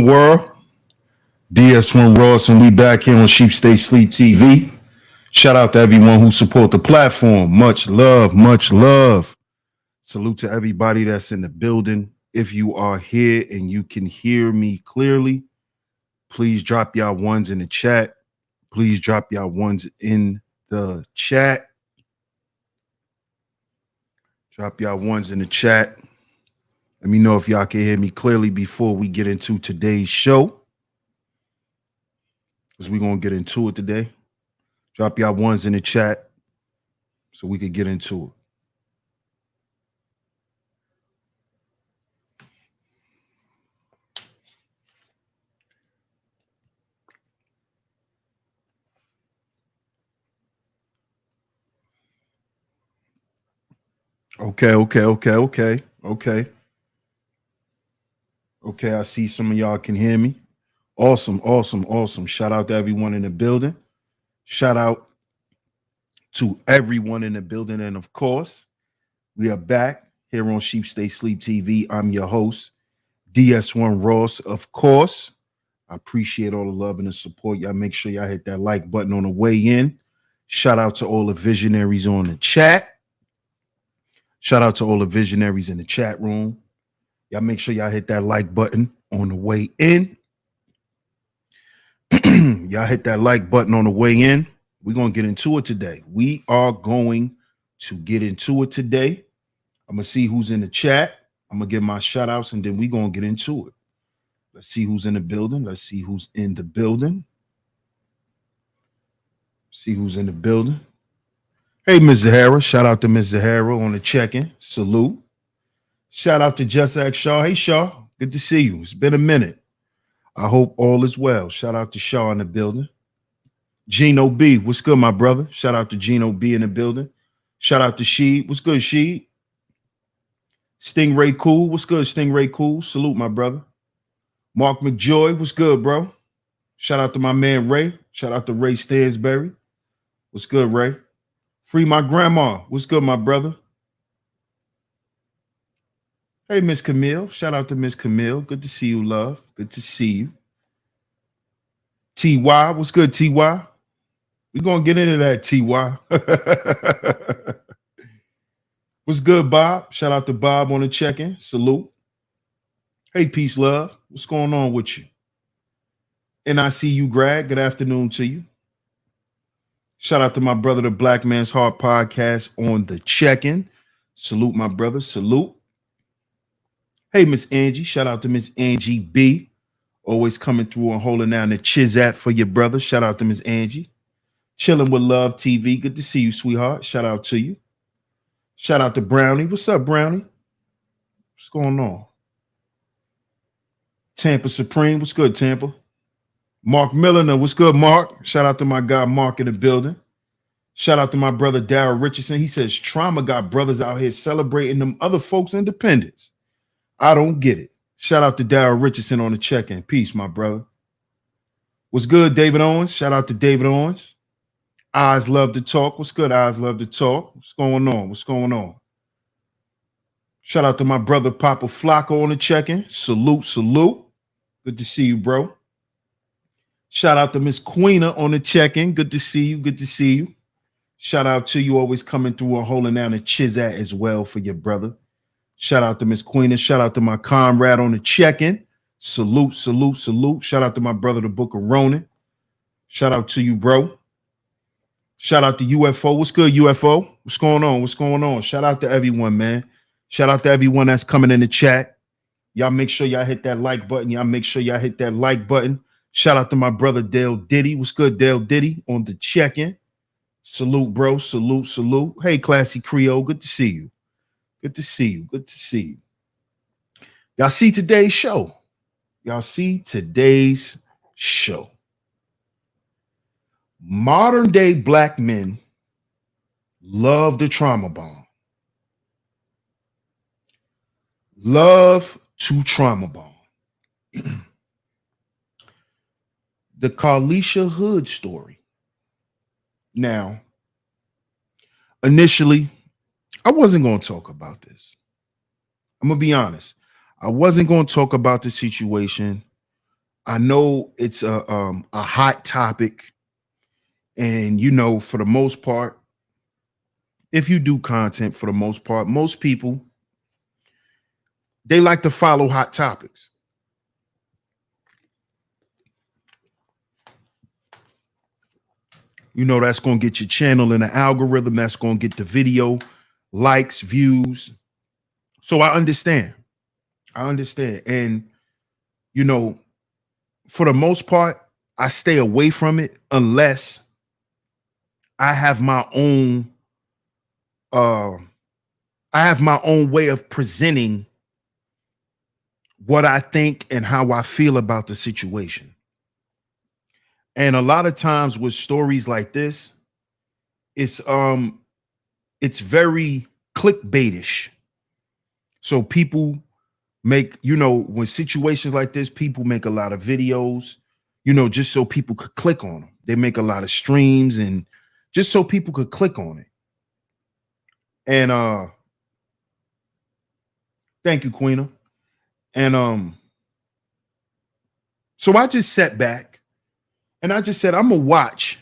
on, world? DS1 Ross, and we back here on Sheep Stay Sleep TV. Shout out to everyone who support the platform. Much love, much love. Salute to everybody that's in the building. If you are here and you can hear me clearly, please drop y'all ones in the chat. Please drop y'all ones in the chat. Drop y'all ones in the chat. Let me know if y'all can hear me clearly before we get into today's show, because we're going to get into it today. Drop y'all ones in the chat so we could get into it. Okay, I see some of y'all can hear me. Awesome. Shout out to everyone in the building. Shout out to everyone in the building. And of course, we are back here on Sheep Stay Sleep TV. I'm your host, DS1 Ross. Of course, I appreciate all the love and the support. Y'all make sure y'all hit that like button on the way in. Shout out to all the visionaries on the chat. Shout out to all the visionaries in the chat room. Y'all make sure y'all hit that like button on the way in. Y'all hit that like button on the way in. We're going to get into it today. We are going to get into it today. I'm going to see who's in the chat. I'm going to give my shout outs and then we're going to get into it. Let's see who's in the building. Let's see who's in the building. See who's in the building. Hey, Ms. Zahara. Shout out to Ms. Zahara on the check-in. Salute. Shout out to Just Ask Shaw. Hey, Shaw. Good to see you. It's been a minute. I hope all is well. Shout out to Shaw in the building. Gino B. What's good, my brother? Shout out to Gino B in the building. Shout out to Sheed. What's good, Sheed? Stingray Cool. What's good, Stingray Cool? Salute, my brother. Mark McJoy. What's good, bro? Shout out to my man, Ray. Shout out to Ray Stansberry. What's good, Ray? Free my grandma. What's good, my brother? Hey, Miss Camille. Shout out to Miss Camille. Good to see you, love. Good to see you. TY. What's good, TY? We're going to get into that, TY. What's good, Bob? Shout out to Bob on the check-in. Salute. Hey, peace, love. What's going on with you? And I see you, Greg. Good afternoon to you. Shout out to my brother, the Black Man's Heart podcast on the check-in. Salute, my brother. Salute. Hey, Miss Angie. Shout out to Miss Angie B. Always coming through and holding down the chizat for your brother. Shout out to Miss Angie. Chilling with Love TV. Good to see you, sweetheart. Shout out to you. Shout out to Brownie. What's up, Brownie? What's going on? Tampa Supreme. What's good, Tampa? Mark Milliner. What's good, Mark? Shout out to my guy, Mark, in the building. Shout out to my brother, Darryl Richardson. He says trauma got brothers out here celebrating them other folks' independence. I don't get it. Shout out to Darryl Richardson on the check-in. Peace, my brother. What's good, David Owens? Shout out to David Owens. Eyes love to talk. What's good, Eyes love to talk? What's going on? What's going on? Shout out to my brother, Papa Flacco on the check-in. Salute, salute. Good to see you, bro. Shout out to Miss Queena on the check-in. Good to see you. Good to see you. Shout out to you, always coming through and holding down a chizat as well for your brother. Shout out to Miss Queena. Shout out to my comrade on the check-in. Salute, salute, salute. Shout out to my brother, the Book of Ronan. Shout out to you, bro. Shout out to UFO. What's good, UFO? What's going on? What's going on? Shout out to everyone, man. Shout out to everyone that's coming in the chat. Y'all make sure y'all hit that like button. Y'all make sure y'all hit that like button. Shout out to my brother, Dale Diddy. What's good, Dale Diddy on the check-in? Salute, bro. Salute, salute. Hey, Classy Creole. Good to see you. Good to see you. Good to see you. Y'all see today's show. Y'all see today's show. Modern day black men love the trauma bond. Love to trauma bond. The Carlisha Hood story. Now, initially, I wasn't going to talk about this. I'm going to be honest. I wasn't going to talk about the situation I know it's a hot topic, and for the most part, if you do content, for the most part, most people, they like to follow hot topics. That's going to get your channel in the algorithm. That's going to get the video likes, views. So I understand. And, for the most part, I stay away from it unless I have my own way of presenting what I think and how I feel about the situation. And a lot of times with stories like this, it's very clickbaitish. So people make, when situations like this, people make a lot of videos, just so people could click on them. They make a lot of streams and just so people could click on it. And thank you, Queena. And so I just sat back and I just said, I'm gonna watch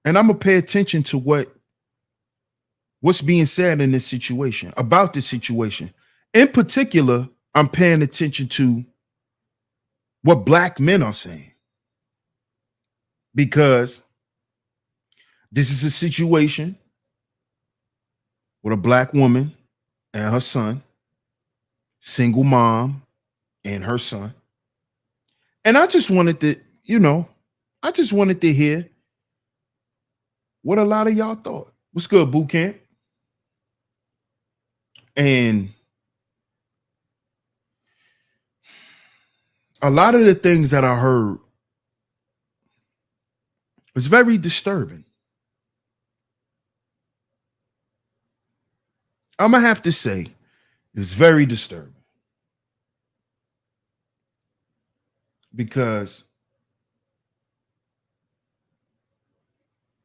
and I'm gonna pay attention to what's being said in this situation, about this situation. In particular, I'm paying attention to what Black men are saying, because this is a situation with a Black woman and her son, single mom and her son. And I just wanted to, hear what a lot of y'all thought. What's good, boot camp? And a lot of the things that I heard was very disturbing. I'm gonna have to say it's very disturbing, because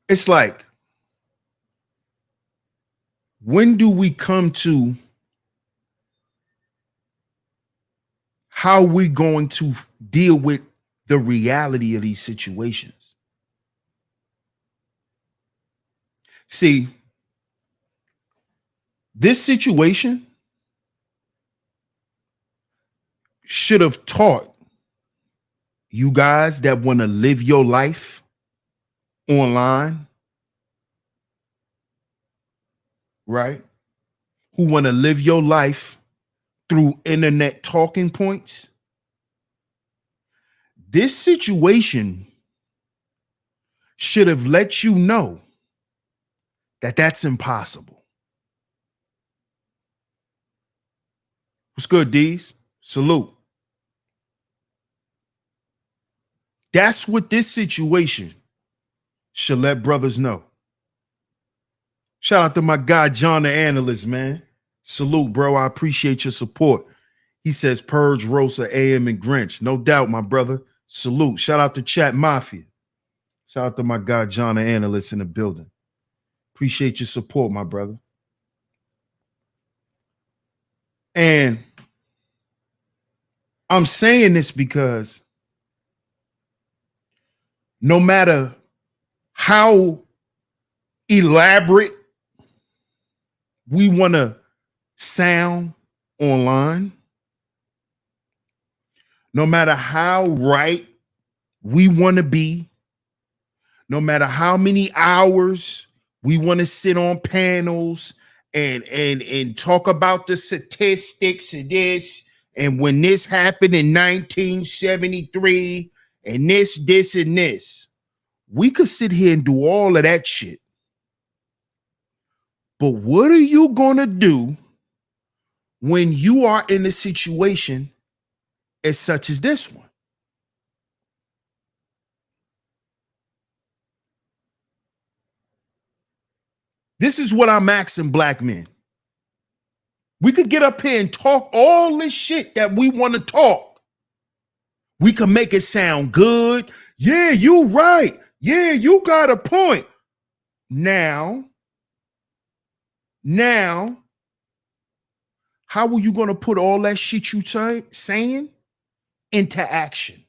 it's like, when do we come to how we're going to deal with the reality of these situations? See, this situation should have taught you guys that want to live your life online, right? Who want to live your life through internet talking points. This situation should have let you know that that's impossible. What's good, D's? Salute. That's what this situation should let brothers know. Shout out to my guy, John the Analyst, man. Salute, bro. I appreciate your support. He says Purge, Rosa, AM, and Grinch. No doubt, my brother. Salute. Shout out to Chat Mafia. Shout out to my guy, John the Analyst, in the building. Appreciate your support, my brother. And I'm saying this because no matter how elaborate we want to sound online, no matter how right we want to be, no matter how many hours we want to sit on panels and talk about the statistics of this, and when this happened in 1973, and this, and this, we could sit here and do all of that shit. But what are you gonna do when you are in a situation as such as this one? This is what I'm asking Black men. We could get up here and talk all this shit that we want to talk. We can make it sound good. Yeah, you right. Yeah, you got a point. Now, how are you going to put all that shit you saying into action?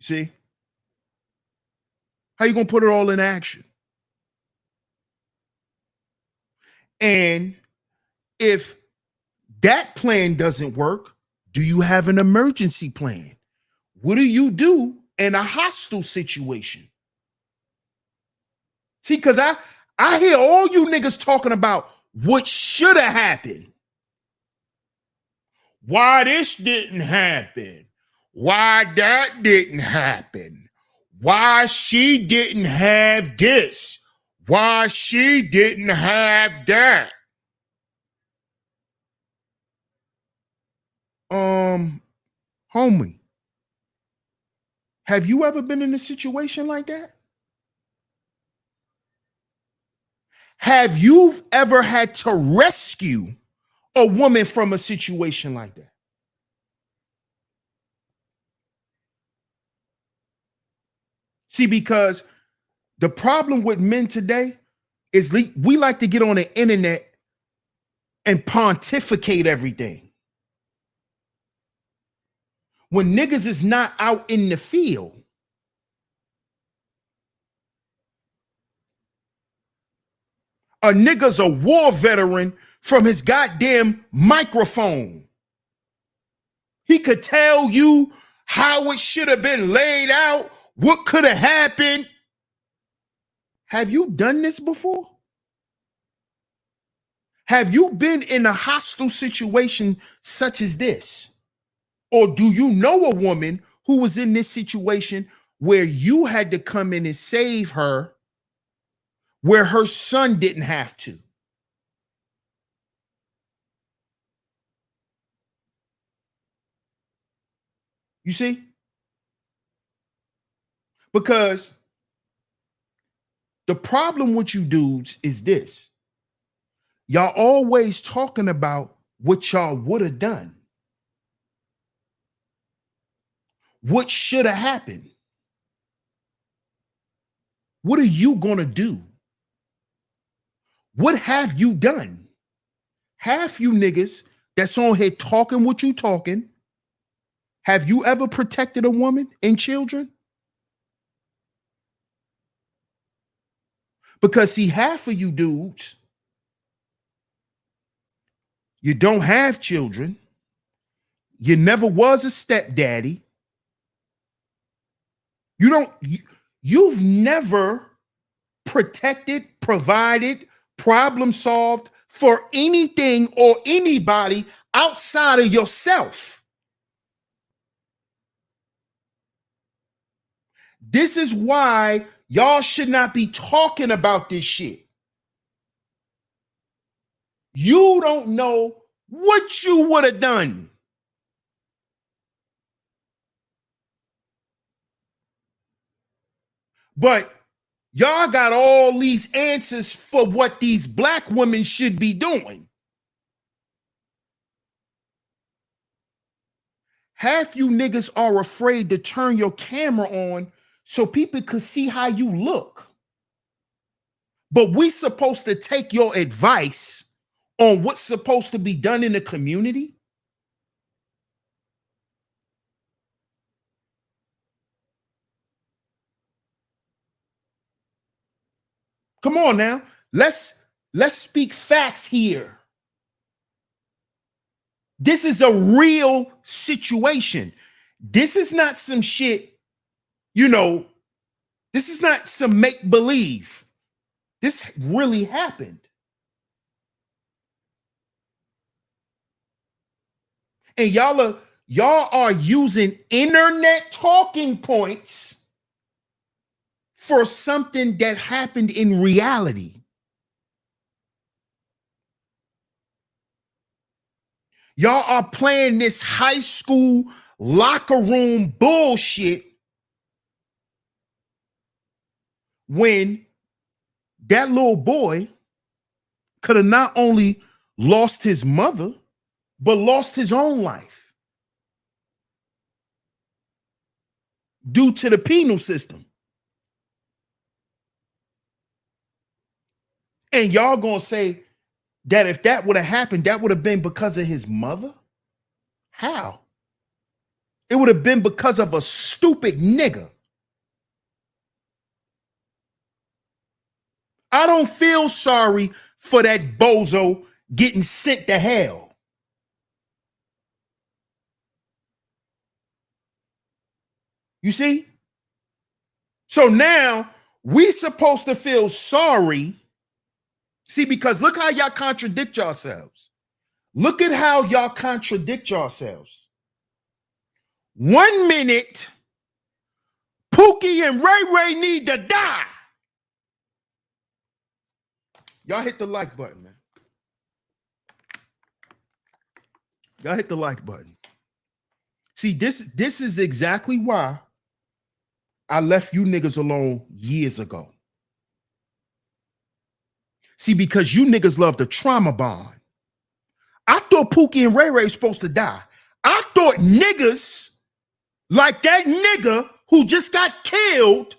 See? How you gonna put it all in action? And if that plan doesn't work, do you have an emergency plan? What do you do in a hostile situation? See, because I hear all you niggas talking about what should have happened. Why this didn't happen? Why that didn't happen? Why she didn't have this? Why she didn't have that? Homie, have you ever been in a situation like that? Have you ever had to rescue a woman from a situation like that? See, because the problem with men today is we like to get on the internet and pontificate everything. When niggas is not out in the field. A nigga's a war veteran from his goddamn microphone. He could tell you how it should have been laid out, what could have happened. Have you done this before? Have you been in a hostile situation such as this? Or do you know a woman who was in this situation where you had to come in and save her, where her son didn't have to? You see? Because the problem with you dudes is this. Y'all always talking about what y'all would have done. What should have happened? What are you going to do? What have you done? Half you niggas that's on here talking what you talking, have you ever protected a woman and children? Because see, half of you dudes, you don't have children. You never was a stepdaddy. You've never protected, provided, problem solved for anything or anybody outside of yourself. This is why y'all should not be talking about this shit. You don't know what you would have done. But y'all got all these answers for what these black women should be doing. Half you niggas are afraid to turn your camera on so people could see how you look. But we supposed to take your advice on what's supposed to be done in the community? Come on now. Let's speak facts here. This is a real situation. This is not some shit, this is not some make-believe. This really happened. And y'all are using internet talking points for something that happened in reality. Y'all are playing this high school locker room bullshit when that little boy could have not only lost his mother, but lost his own life due to the penal system. And y'all gonna say that if that would have happened, that would have been because of his mother? How? it would have been because of a stupid nigga. I don't feel sorry for that bozo getting sent to hell. You see? So now we supposed to feel sorry. See, because look how y'all contradict yourselves. Look at how y'all contradict yourselves. 1 minute, Pookie and Ray Ray need to die. Y'all hit the like button, man. Y'all hit the like button. See, this is exactly why I left you niggas alone years ago. See, because you niggas love the trauma bond. I thought Pookie and Ray Ray were supposed to die. I thought niggas like that nigga who just got killed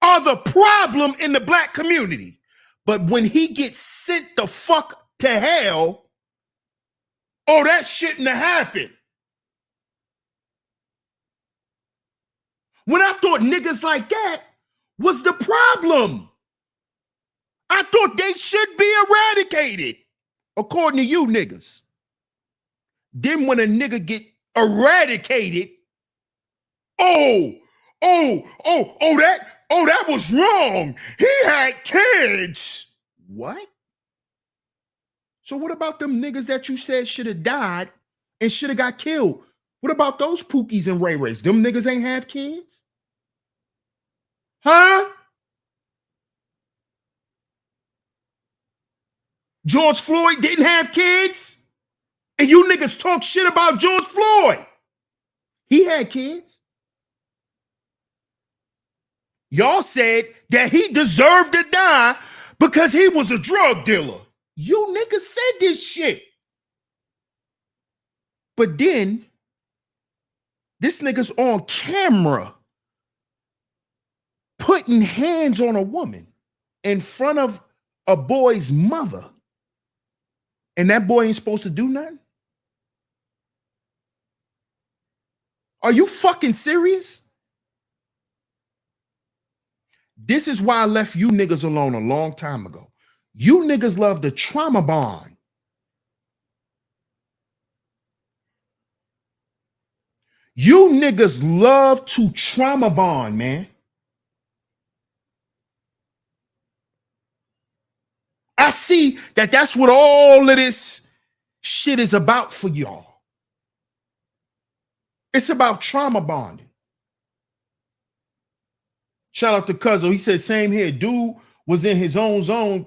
are the problem in the black community. But when he gets sent the fuck to hell, oh, that shouldn't have happened. When I thought niggas like that was the problem. I thought they should be eradicated, according to you niggas. Then when a nigga get eradicated, that was wrong. He had kids. What? So what about them niggas that you said should have died and should have got killed? What about those Pookies and Ray Rays? Them niggas ain't have kids? Huh? George Floyd didn't have kids? And you niggas talk shit about George Floyd. He had kids. Y'all said that he deserved to die because he was a drug dealer. You niggas said this shit. But then, this nigga's on camera putting hands on a woman in front of a boy's mother. And that boy ain't supposed to do nothing? Are you fucking serious? This is why I left you niggas alone a long time ago. You niggas love the trauma bond. You niggas love to trauma bond, man. I see that that's what all of this shit is about for y'all. It's about trauma bonding. Shout out to Cuzzo. He said, same here. Dude was in his own zone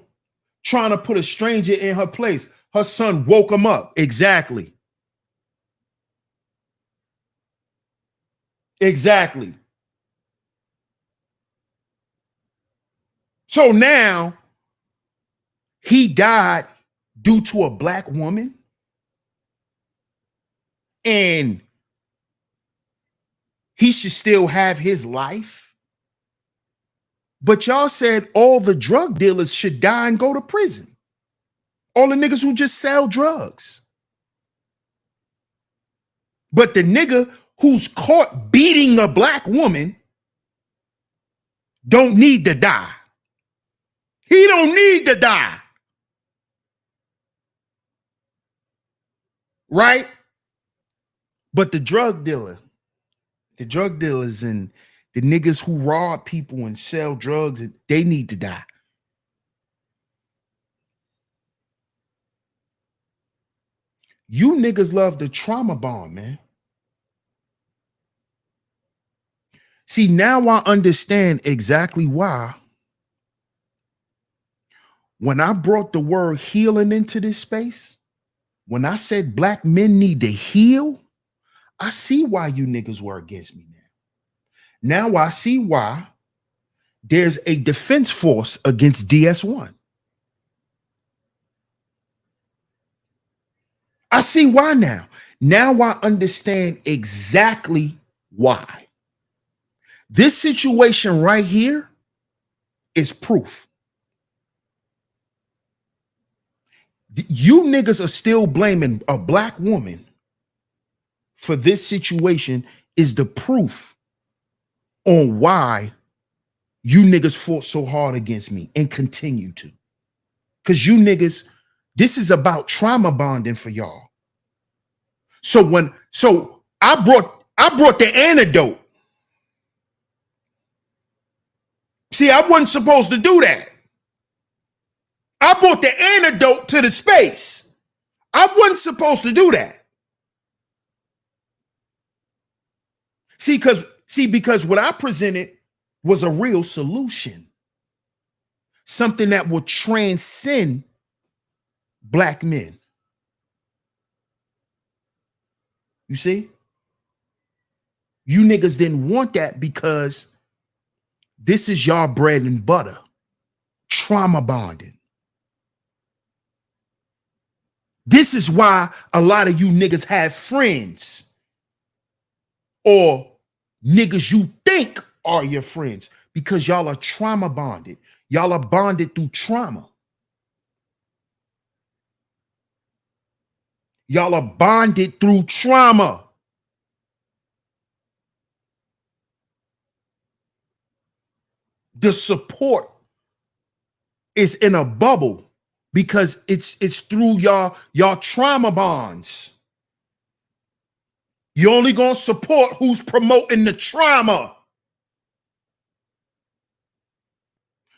trying to put a stranger in her place. Her son woke him up. Exactly. Exactly. So now he died due to a black woman. And he should still have his life. But y'all said all the drug dealers should die and go to prison. All the niggas who just sell drugs. But the nigga who's caught beating a black woman don't need to die. He don't need to die. Right? But the drug dealers and the niggas who rob people and sell drugs, they need to die. You niggas love the trauma bond, man. See, now I understand exactly why when I brought the word healing into this space, when I said black men need to heal, I see why you niggas were against me now. Now I see why there's a defense force against DS1. I see why now. Now I understand exactly why. This situation right here is proof. You niggas are still blaming a black woman for this situation is the proof on why you niggas fought so hard against me and continue to. Because you niggas, this is about trauma bonding for y'all. So I brought the antidote. See, I wasn't supposed to do that. I brought the antidote to the space. I wasn't supposed to do that. Because what I presented was a real solution. Something that will transcend black men. You see? You niggas didn't want that because this is y'all bread and butter. Trauma bonding. This is why a lot of you niggas have friends or niggas you think are your friends because y'all are trauma bonded. Y'all are bonded through trauma. Y'all are bonded through trauma. The support is in a bubble because it's through y'all trauma bonds. You're only gonna support who's promoting the trauma.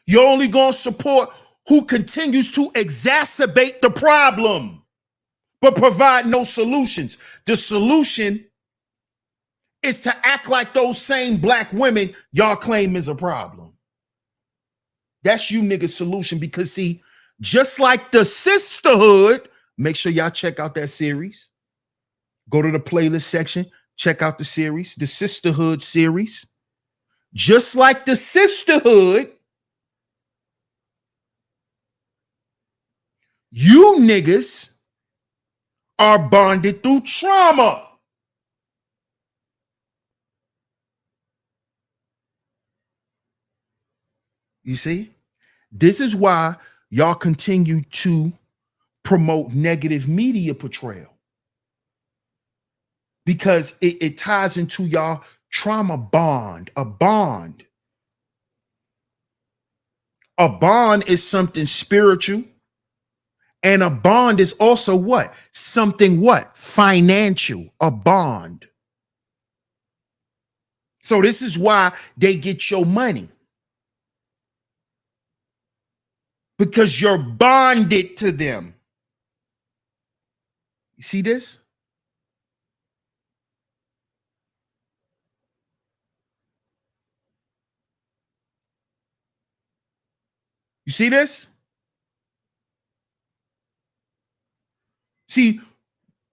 You're only gonna support who continues to exacerbate the problem, but provide no solutions. The solution is to act like those same black women y'all claim is a problem. That's you niggas' solution because see, just like the sisterhood, make sure y'all check out that series. Go to the playlist section, check out the series, the sisterhood series. Just like the sisterhood, you niggas are bonded through trauma. You see? This is why y'all continue to promote negative media portrayal. Because it ties into y'all trauma bond, a bond. A bond is something spiritual. And a bond is also what? Something what? Financial, a bond. So this is why they get your money. Because you're bonded to them. You see this? You see this? See,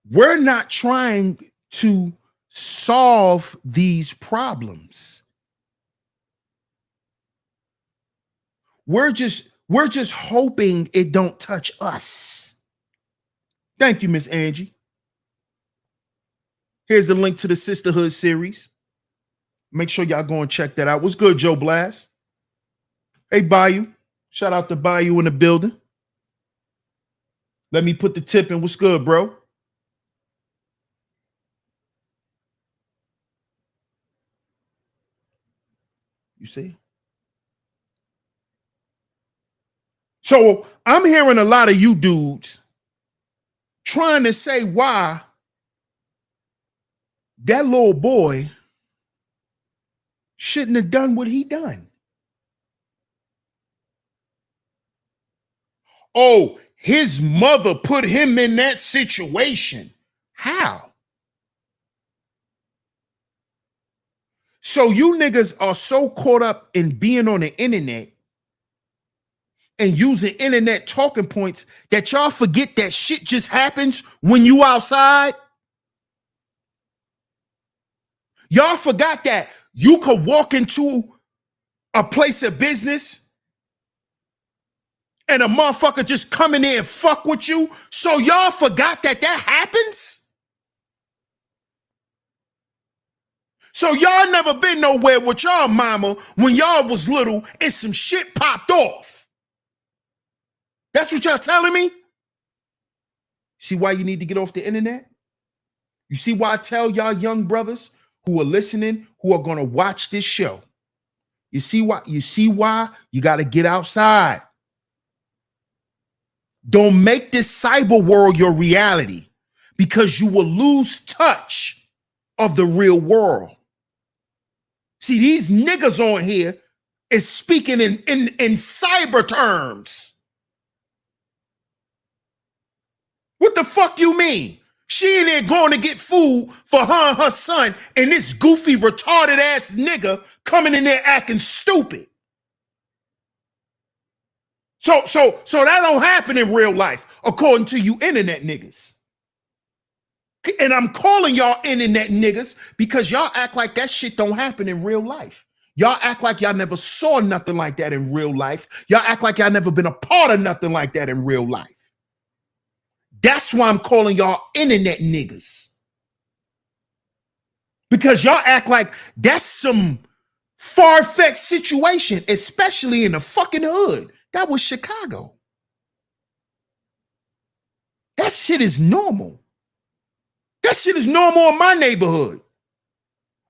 we're not trying to solve these problems. We're just hoping it don't touch us. Thank you, Miss Angie. Here's the link to the Sisterhood series. Make sure y'all go and check that out. What's good, Joe Blast? Hey, Bayou. Shout out to Bayou in the building. Let me put the tip in. What's good, bro? You see? So I'm hearing a lot of you dudes trying to say why that little boy shouldn't have done what he done. Oh, his mother put him in that situation. How? So you niggas are so caught up in being on the internet and using internet talking points that y'all forget that shit just happens when you outside. Y'all forgot that you could walk into a place of business and a motherfucker just come in there and fuck with you. So y'all forgot that happens. So y'all never been nowhere with y'all mama when y'all was little and some shit popped off. That's what y'all telling me? See why you need to get off the internet? You see why I tell y'all young brothers who are listening, who are going to watch this show? You see why? You got to get outside. Don't make this cyber world your reality, because you will lose touch of the real world. See, these niggas on here is speaking in cyber terms. What the fuck you mean? She in there going to get food for her and her son, and this goofy, retarded ass nigga coming in there acting stupid. So that don't happen in real life, according to you internet niggas. And I'm calling y'all internet niggas because y'all act like that shit don't happen in real life. Y'all act like y'all never saw nothing like that in real life. Y'all act like y'all never been a part of nothing like that in real life. That's why I'm calling y'all internet niggas. Because y'all act like that's some far-fetched situation, especially in the fucking hood. That was Chicago. That shit is normal. That shit is normal in my neighborhood.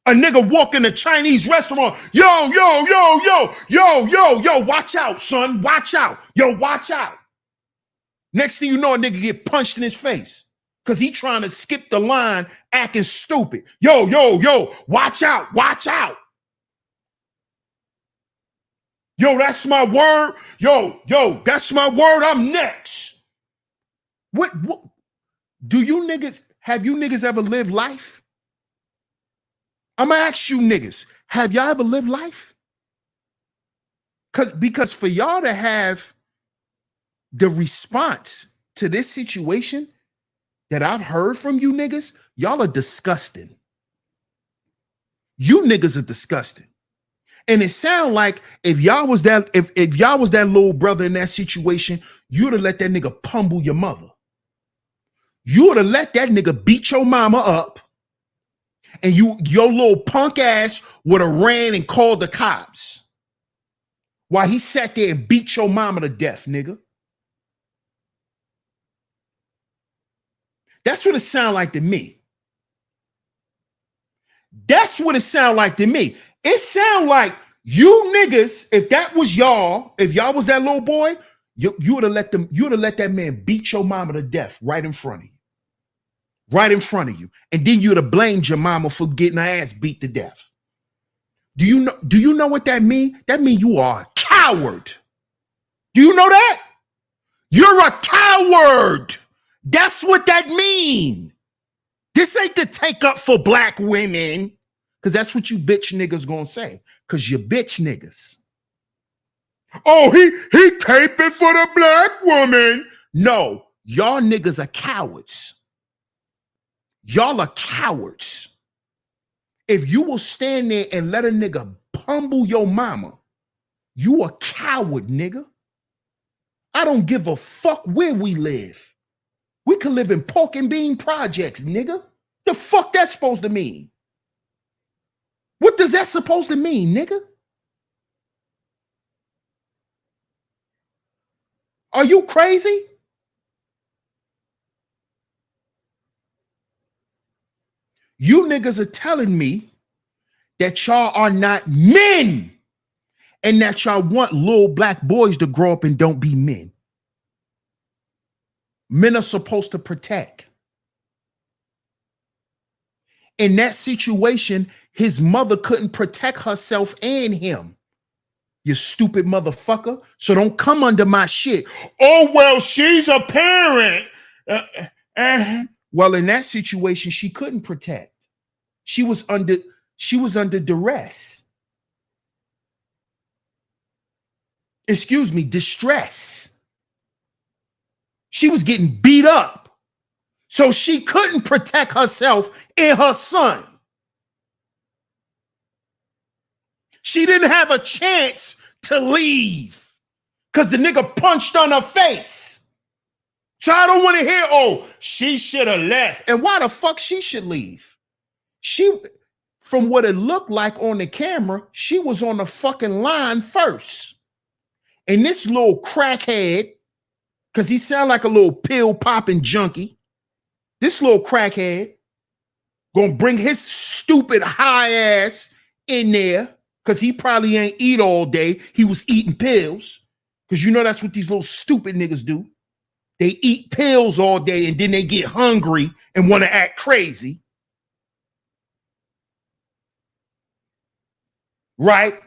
A nigga walk in a Chinese restaurant. Yo, watch out, son. Watch out. Yo, watch out. Next thing you know, a nigga get punched in his face because he trying to skip the line acting stupid. Yo, watch out, watch out. Yo, that's my word. Yo, that's my word. I'm next. What do you niggas, have you niggas ever lived life? I'm gonna ask you niggas, have y'all ever lived life? Because for y'all to have the response to this situation that I've heard from you niggas, y'all are disgusting. You niggas are disgusting. And it sound like if y'all was that, if y'all was that little brother in that situation, you'd have let that nigga pummel your mother. You would have let that nigga beat your mama up, and your little punk ass would have ran and called the cops while he sat there and beat your mama to death, nigga. That's what it sound like to me. That's what it sound like to me. It sound like you niggas, if that was y'all, if y'all was that little boy, you would have let that man beat your mama to death right in front of you. Right in front of you. And then you'd have blamed your mama for getting her ass beat to death. Do you know what that mean? That mean you are a coward. Do you know that? You're a coward. That's what that mean. This ain't to take up for black women, because that's what you bitch niggas gonna say, because you bitch niggas. Oh, he caping for the black woman. No, y'all niggas are cowards. Y'all are cowards. If you will stand there and let a nigga pummel your mama, you a coward, nigga. I don't give a fuck where we live. We could live in pork and bean projects, nigga. The fuck that's supposed to mean? What does that supposed to mean, nigga? Are you crazy? You niggas are telling me that y'all are not men and that y'all want little black boys to grow up and don't be men. Men are supposed to protect. In that situation, his mother couldn't protect herself and him. You stupid motherfucker. So don't come under my shit. Oh, well, she's a parent. Well, in that situation, she couldn't protect. She was under duress. Excuse me, distress. She was getting beat up. So she couldn't protect herself and her son. She didn't have a chance to leave because the nigga punched on her face. So I don't want to hear, oh, she should have left. And why the fuck she should leave? From what it looked like on the camera, she was on the fucking line first. And this little crackhead, because he sounded like a little pill popping junkie, this little crackhead Gonna bring his stupid high ass in there because he probably ain't eat all day. He was eating pills because you know that's what these little stupid niggas do. They eat pills all day and then they get hungry and want to act crazy. Right?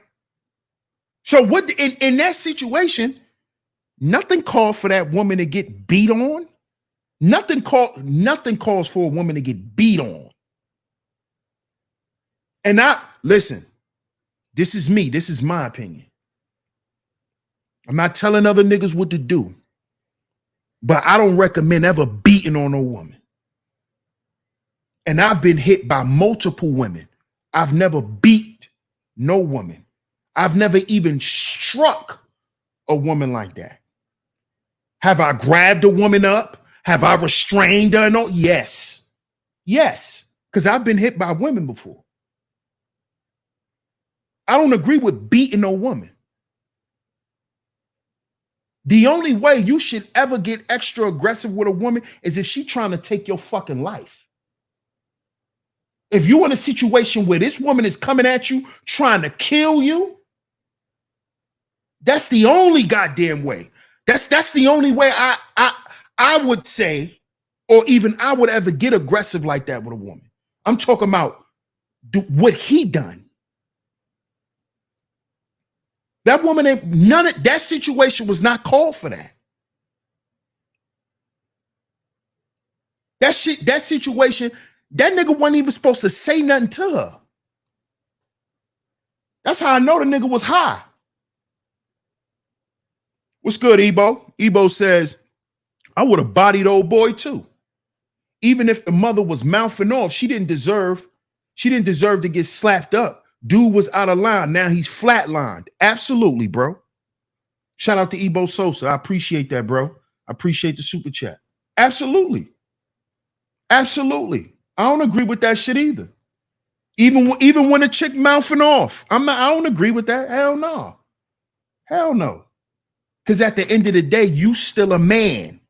So what in that situation, nothing called for that woman to get beat on. Nothing calls for a woman to get beat on. And listen, this is me. This is my opinion. I'm not telling other niggas what to do, but I don't recommend ever beating on a woman. And I've been hit by multiple women. I've never beat no woman. I've never even struck a woman like that. Have I grabbed a woman up? Have I restrained her? No. Yes. Yes. Because I've been hit by women before. I don't agree with beating a woman. The only way you should ever get extra aggressive with a woman is if she's trying to take your fucking life. If you're in a situation where this woman is coming at you, trying to kill you, that's the only goddamn way. That's the only way I would say, or even I would ever get aggressive like that with a woman. I'm talking about what he done. That woman that situation was not called for that. That situation, that nigga wasn't even supposed to say nothing to her. That's how I know the nigga was high. What's good, Ebo? Ebo says, I would have bodied old boy too. Even if the mother was mouthing off, she didn't deserve to get slapped up. Dude was out of line. Now he's flatlined. Absolutely, bro. Shout out to Ebo Sosa. I appreciate that, bro. I appreciate the super chat. Absolutely. Absolutely. I don't agree with that shit either. Even when a chick mouthing off. I don't agree with that. Hell no. Hell no. Because at the end of the day, you still a man.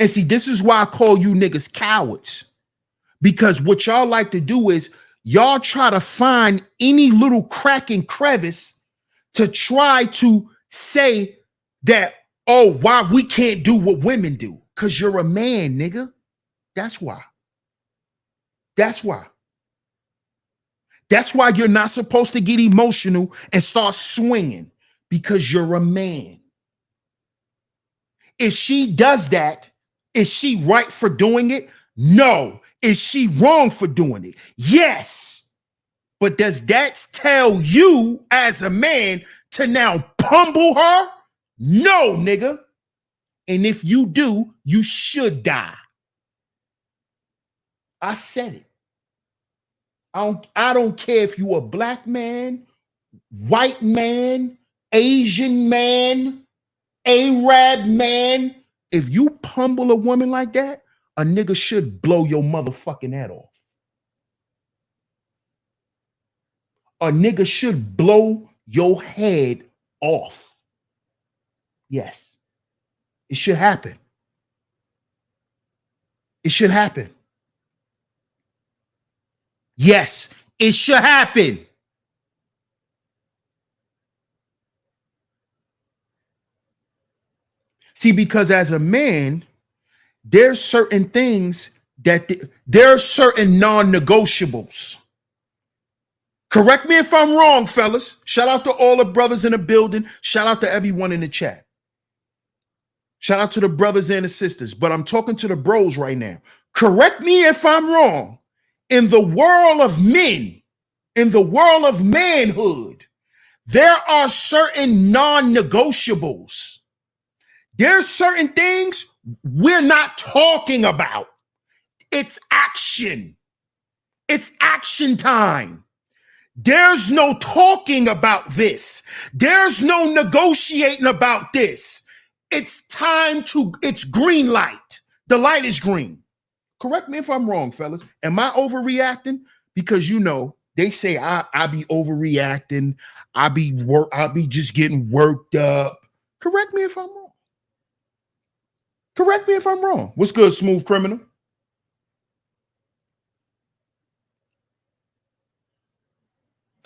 And see, this is why I call you niggas cowards. Because what y'all like to do is y'all try to find any little crack and crevice to try to say that, oh, why we can't do what women do. Because you're a man, nigga. That's why. That's why. That's why you're not supposed to get emotional and start swinging. Because you're a man. If she does that, is she right for doing it? No. Is she wrong for doing it? Yes. But does that tell you as a man to now pummel her? No, nigga. And if you do, you should die. I said it. I don't care if you a black man, white man, Asian man, Arab man. If you pummel a woman like that, a nigga should blow your motherfucking head off. A nigga should blow your head off. Yes. It should happen. It should happen. Yes, it should happen. See, because as a man, there's certain things there are certain non-negotiables. Correct me if I'm wrong, fellas. Shout out to all the brothers in the building. Shout out to everyone in the chat. Shout out to the brothers and the sisters. But I'm talking to the bros right now. Correct me if I'm wrong. In the world of men, in the world of manhood, there are certain non-negotiables. There's certain things we're not talking about. It's action. It's action time. There's no talking about this. There's no negotiating about this. It's green light. The light is green. Correct me if I'm wrong, fellas. Am I overreacting? Because they say I be overreacting. I be just getting worked up. Correct me if I'm wrong. Correct me if I'm wrong. What's good, Smooth Criminal?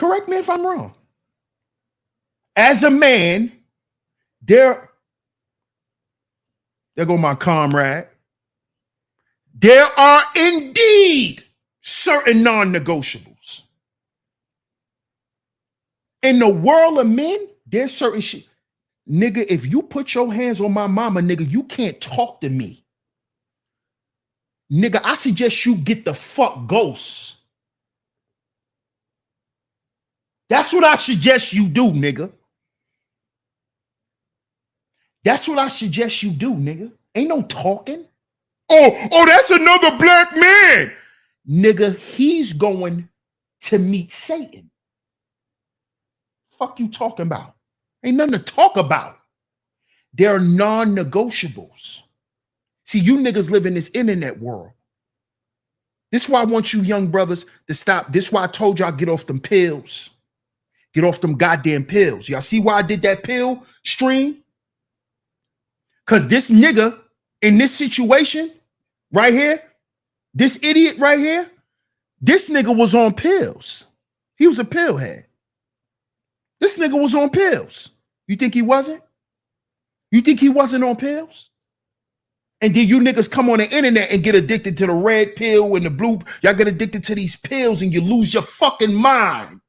Correct me if I'm wrong. As a man, there go my comrade. There are indeed certain non-negotiables. In the world of men, there's certain shit. Nigga, if you put your hands on my mama, nigga, you can't talk to me. Nigga, I suggest you get the fuck ghosts. That's what I suggest you do, nigga. That's what I suggest you do, nigga. Ain't no talking. Oh, that's another black man. Nigga, he's going to meet Satan. Fuck you talking about? Ain't nothing to talk about. There are non-negotiables. See, you niggas live in this internet world. This is why I want you young brothers to stop. This is why I told y'all get off them pills. Get off them goddamn pills. Y'all see why I did that pill stream? Because this nigga in this situation right here, this idiot right here, this nigga was on pills. He was a pill head. This nigga was on pills. You think he wasn't? You think he wasn't on pills? And then you niggas come on the internet and get addicted to the red pill and the blue. Y'all get addicted to these pills and you lose your fucking mind.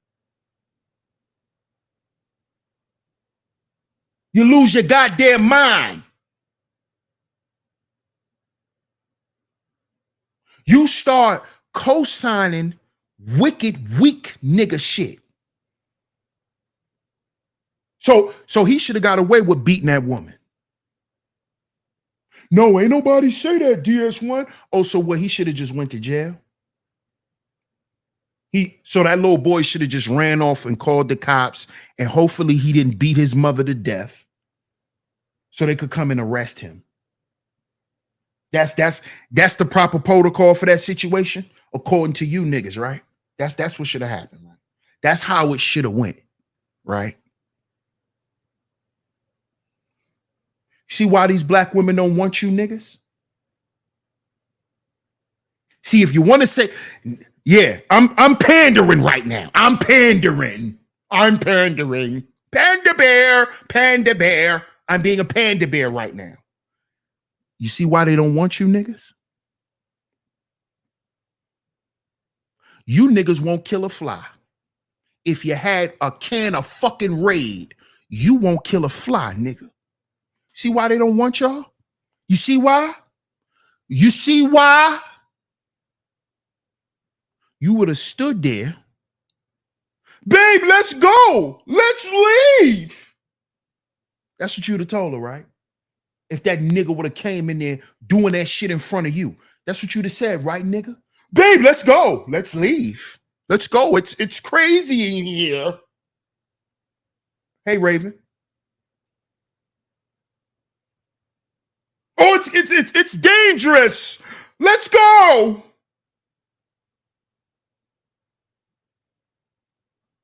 You lose your goddamn mind. You start co-signing wicked, weak nigga shit. So he should have got away with beating that woman. No, ain't nobody say that, DS1. Oh, so what? He should have just went to jail. So that little boy should have just ran off and called the cops, and hopefully he didn't beat his mother to death, so they could come and arrest him. That's the proper protocol for that situation, according to you niggas, right? That's what should have happened. Right? That's how it should have went, right? See why these black women don't want you niggas? See, if you want to say, yeah, I'm pandering right now. I'm pandering. Panda bear. I'm being a panda bear right now. You see why they don't want you niggas? You niggas won't kill a fly. If you had a can of fucking Raid, you won't kill a fly, nigga. See why they don't want y'all? You see why? You see why? You would have stood there. Babe, let's go. Let's leave. That's what you would have told her, right? If that nigga would have came in there doing that shit in front of you. That's what you'd have said, right, nigga? Babe, let's go. Let's leave. Let's go. It's crazy in here. Hey, Raven. Oh, it's dangerous. Let's go.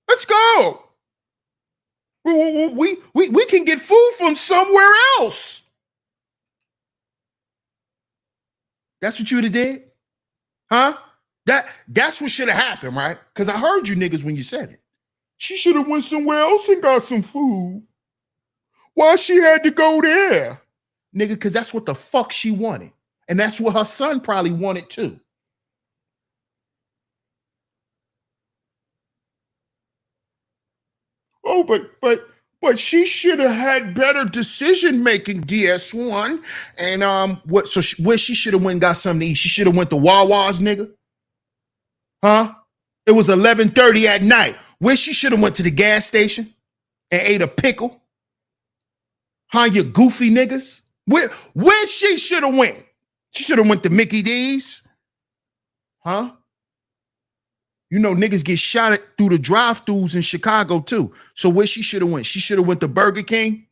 Let's go. We can get food from somewhere else. That's what you would have did? Huh? That's what should have happened, right? Because I heard you niggas when you said it. She should have went somewhere else and got some food. Why she had to go there? Nigga, because that's what the fuck she wanted. And that's what her son probably wanted too. Oh, but she should have had better decision making, DS1. And where she should have went and got something to eat? She should have went to Wawa's, nigga. Huh? It was 11:30 at night. Where she should have went to the gas station and ate a pickle. Huh, you goofy niggas? Where she should have went? She should have went to Mickey D's. Huh? You know, niggas get shot through the drive-thrus in Chicago too. So where she should have went? She should have went to Burger King.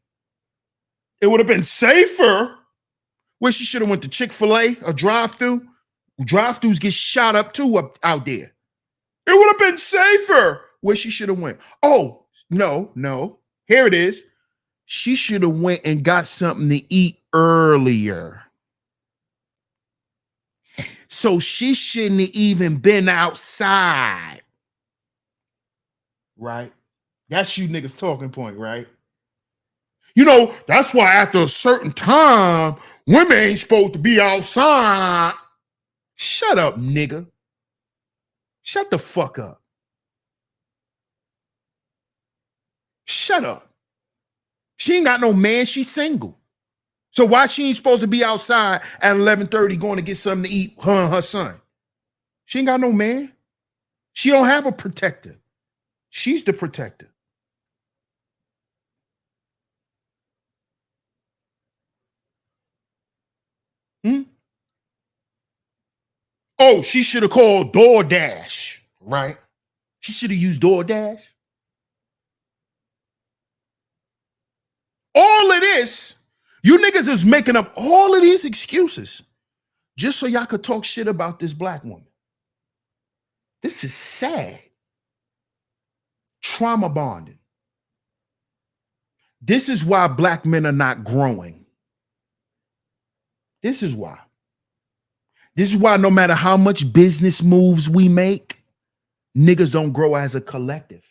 It would have been safer. Where she should have went to Chick-fil-A, a drive-thru. Drive-thrus get shot up too out there. It would have been safer. Where she should have went? Oh, no. Here it is. She should have went and got something to eat earlier. So she shouldn't have even been outside. right? That's you niggas talking point, right? You know, that's why after a certain time, women ain't supposed to be outside. Shut up, nigga. Shut the fuck up. Shut up. She ain't got no man. She's single. So why she ain't supposed to be outside at 11:30 going to get something to eat, her and her son? She ain't got no man. She don't have a protector. She's the protector. Hmm? Oh, she should have called DoorDash, right? She should have used DoorDash. All of this, you niggas is making up all of these excuses just so y'all could talk shit about this black woman. This is sad. Trauma bonding. This is why black men are not growing. This is why. This is why no matter how much business moves we make, niggas don't grow as a collective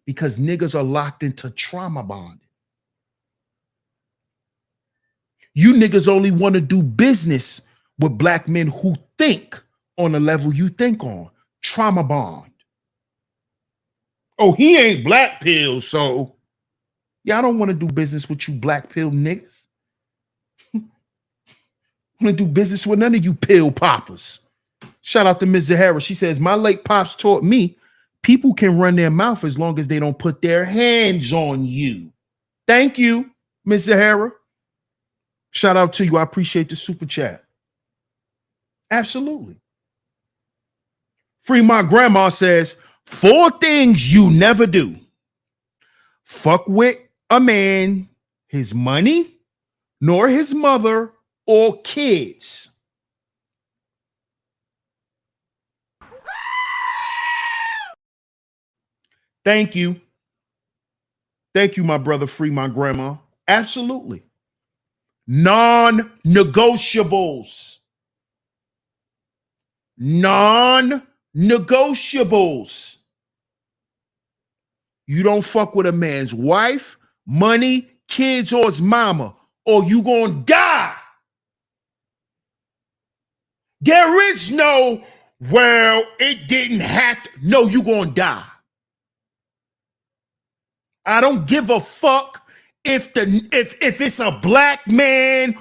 because niggas are locked into trauma bonding. You niggas only want to do business with black men who think on the level you think on. Trauma bond. Oh, he ain't black pill, so yeah, I don't want to do business with you black pill niggas. I want to do business with none of you pill poppers. Shout out to Ms. Zahara. She says, my late pops taught me people can run their mouth as long as they don't put their hands on you. Thank you, Ms. Zahara. Shout out to you. I appreciate the super chat. Absolutely. Free My Grandma says, 4 things you never do. Fuck with a man, his money, nor his mother or kids. Thank you. Thank you, my brother. Free My Grandma. Absolutely. Non-negotiables. Non-negotiables. You don't fuck with a man's wife, money, kids, or his mama, or you gonna die. There is no, well, it didn't have to. No, you gonna die. I don't give a fuck if it's a black man,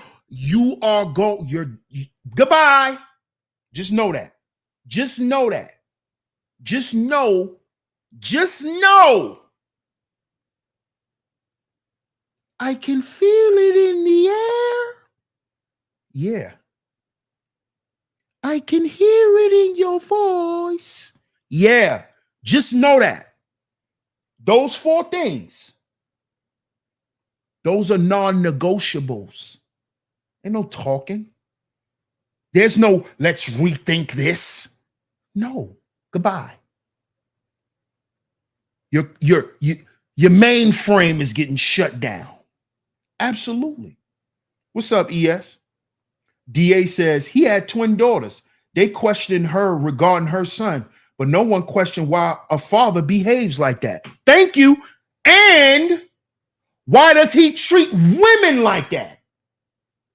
goodbye. Just know that. Just know that. Just know. I can feel it in the air. Yeah. I can hear it in your voice. Yeah. Just know that. Those 4 things. Those are non-negotiables. Ain't no talking. There's no, let's rethink this. No. Goodbye. Your mainframe is getting shut down. Absolutely. What's up, ES? DA says he had twin daughters. They questioned her regarding her son, but no one questioned why a father behaves like that. Thank you. And why does he treat women like that?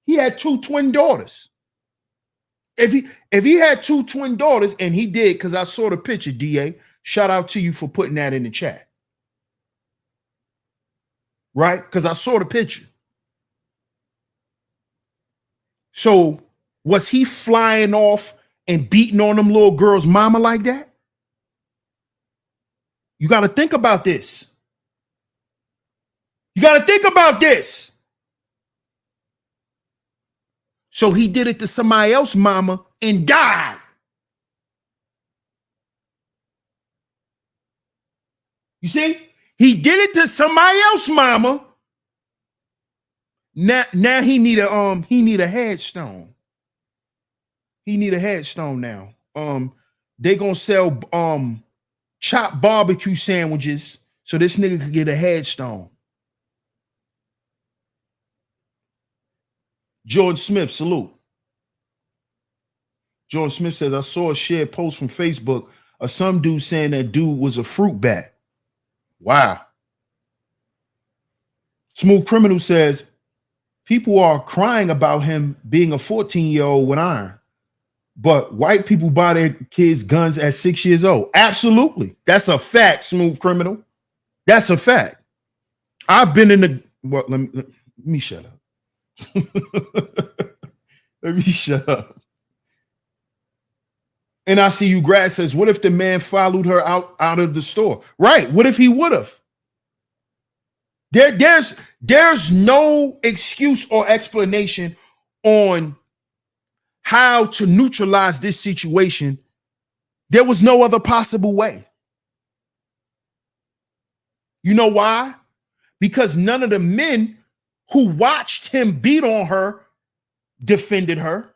He had 2 twin daughters. If he had 2 twin daughters, and he did, because I saw the picture, DA, shout out to you for putting that in the chat. Right? Because I saw the picture. So was he flying off and beating on them little girls' mama like that? You got to think about this. You got to think about this. So he did it to somebody else's mama and died. You see? He did it to somebody else's mama. Now he need a headstone. He need a headstone now. They gonna sell chopped barbecue sandwiches so this nigga could get a headstone. Jordan Smith, salute. Jordan Smith says, I saw a shared post from Facebook of some dude saying that dude was a fruit bat. Wow. Smooth Criminal says, people are crying about him being a 14-year-old with iron, but white people buy their kids guns at 6 years old. Absolutely. That's a fact, Smooth Criminal. That's a fact. I've been in the, well, let me shut up. Let me shut up. And I see you grad says, what if the man followed her out of the store? Right. What if he would have? There's no excuse or explanation on how to neutralize this situation. There was no other possible way. You know why? Because none of the men who watched him beat on her defended her.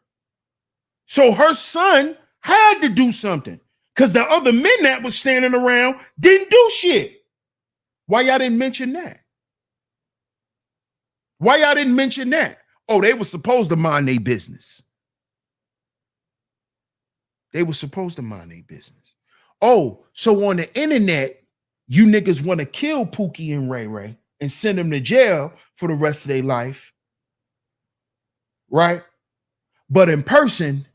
So her son had to do something because the other men that was standing around didn't do shit. Why y'all didn't mention that? Why y'all didn't mention that? Oh, they were supposed to mind their business. They were supposed to mind their business. Oh, so on the internet, you niggas want to kill Pookie and Ray Ray and send them to jail for the rest of their life. Right? But in person,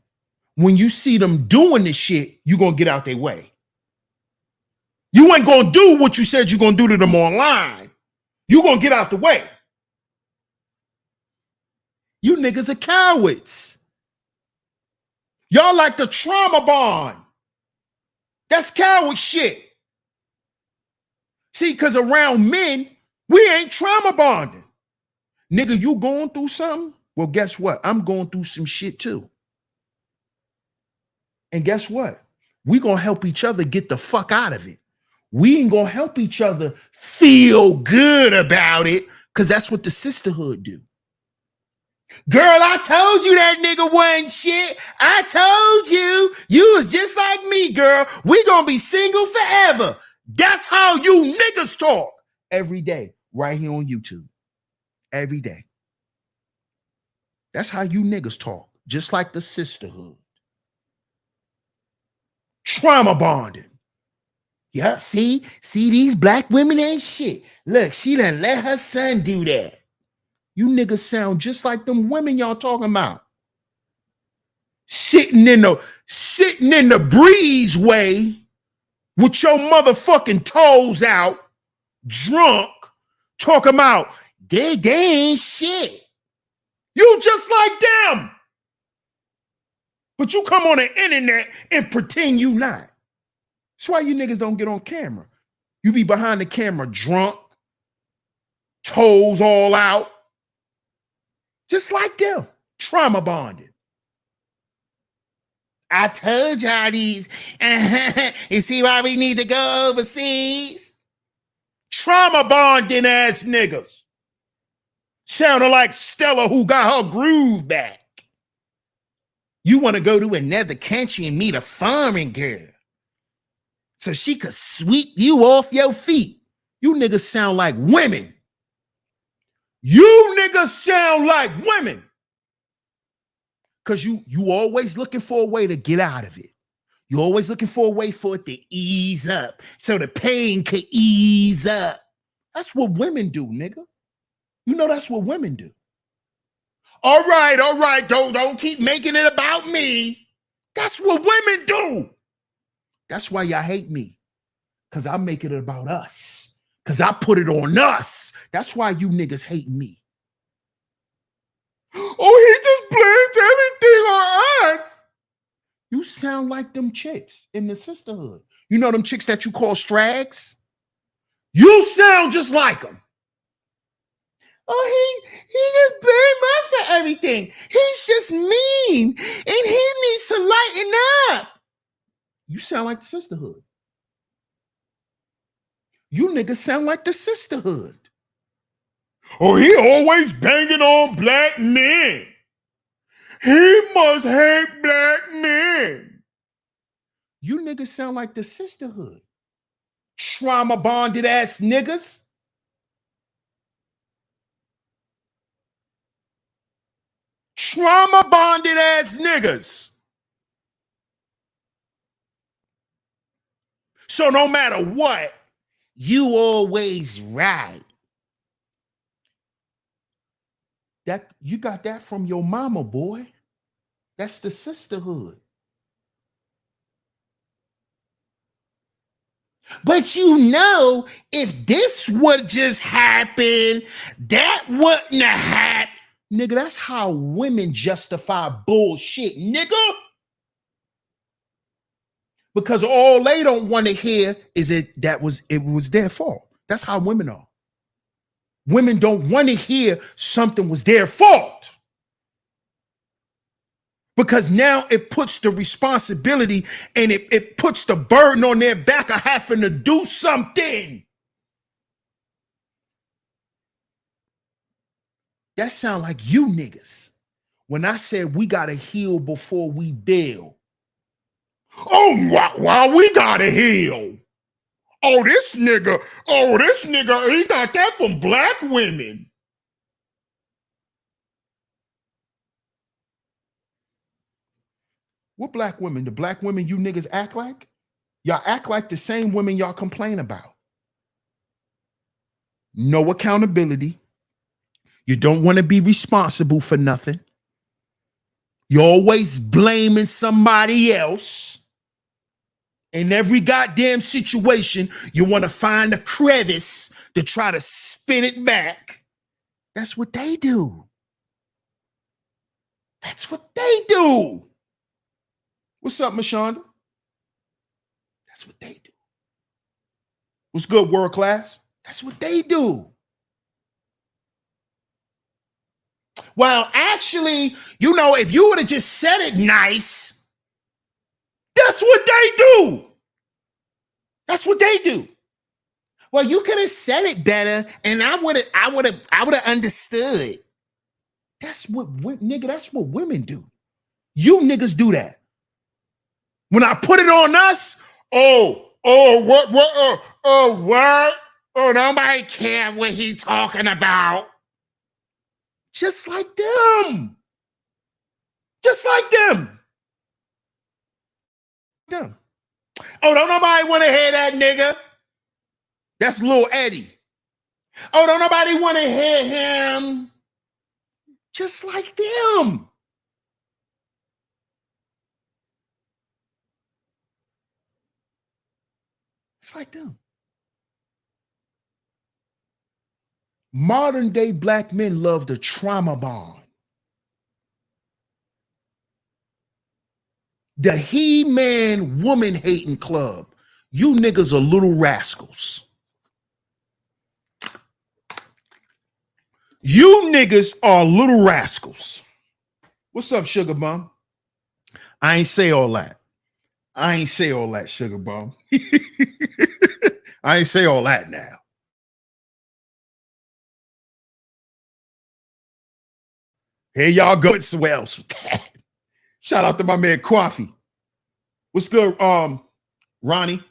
when you see them doing this shit, you're going to get out their way. You ain't going to do what you said you're going to do to them online. You're going to get out the way. You niggas are cowards. Y'all like the trauma bond. That's coward shit. See, because around men, we ain't trauma bonding. Nigga, you going through something? Well, guess what? I'm going through some shit too. And guess what? We going to help each other get the fuck out of it. We ain't going to help each other feel good about it because that's what the sisterhood do. Girl, I told you that nigga wasn't shit. I told you. You was just like me, girl. We gonna be single forever. That's how you niggas talk. Every day, right here on YouTube. Every day. That's how you niggas talk. Just like the sisterhood. Trauma bonding. Yup, see these black women ain't shit. Look, she done let her son do that. You niggas sound just like them women y'all talking about. Sitting in the breezeway with your motherfucking toes out, drunk, talking about they ain't shit. You just like them. But you come on the internet and pretend you not. That's why you niggas don't get on camera. You be behind the camera drunk, toes all out. Just like them, trauma bonded. I told y'all these. You see why we need to go overseas? Trauma bonding ass niggas. Sounded like Stella who got her groove back. You want to go to another country and meet a foreign girl so she could sweep you off your feet. You niggas sound like women. You niggas sound like women. Because you always looking for a way to get out of it. You always looking for a way for it to ease up so the pain could ease up. That's what women do, nigga. You know that's what women do. All right. Don't keep making it about me. That's what women do. That's why y'all hate me. Because I make it about us. Because I put it on us. That's why you niggas hate me. Oh, he just blames everything on us. You sound like them chicks in the sisterhood. You know them chicks that you call strags? You sound just like them. Oh, he just blames us for everything. He's just mean, and he needs to lighten up. You sound like the sisterhood. You niggas sound like the sisterhood. Oh, he always banging on black men. He must hate black men. You niggas sound like the sisterhood. Trauma bonded ass niggas. Trauma bonded ass niggas. So no matter what, You always right. That you got that from your mama, boy. That's the sisterhood. But you know, if this would just happen, that wouldn't have happened. Nigga, that's how women justify bullshit, nigga. Because all they don't want to hear is it was their fault. That's how women are. Women don't want to hear something was their fault. Because now it puts the responsibility and it puts the burden on their back of having to do something. That sound like you niggas. When I said we gotta heal before we build. Oh, why we gotta heal? Oh, this nigga, he got that from black women. What black women? The black women you niggas act like? Y'all act like the same women y'all complain about. No accountability. You don't want to be responsible for nothing. You're always blaming somebody else. In every goddamn situation, you want to find a crevice to try to spin it back. That's what they do. That's what they do. What's up, Mashonda? That's what they do. What's good, world class? That's what they do. Well, actually, you know, if you would have just said it nice, that's what they do. That's what they do. Well, you could have said it better, and I would have understood. That's what nigga, that's what women do. You niggas do that. When I put it on us, what? Oh, nobody care what he talking about. Just like them. Just like them. Oh, don't nobody want to hear that nigga. That's Lil Eddie. Oh, don't nobody want to hear him. Just like them. It's like them. Modern day black men love the trauma bond. The He-Man woman hating club. You niggas are little rascals. You niggas are little rascals. What's up, Sugar Bum? I ain't say all that. Sugar Bum. I ain't say all that now. Here y'all go. Well, shout out to my man Coffee. What's good, Ronnie?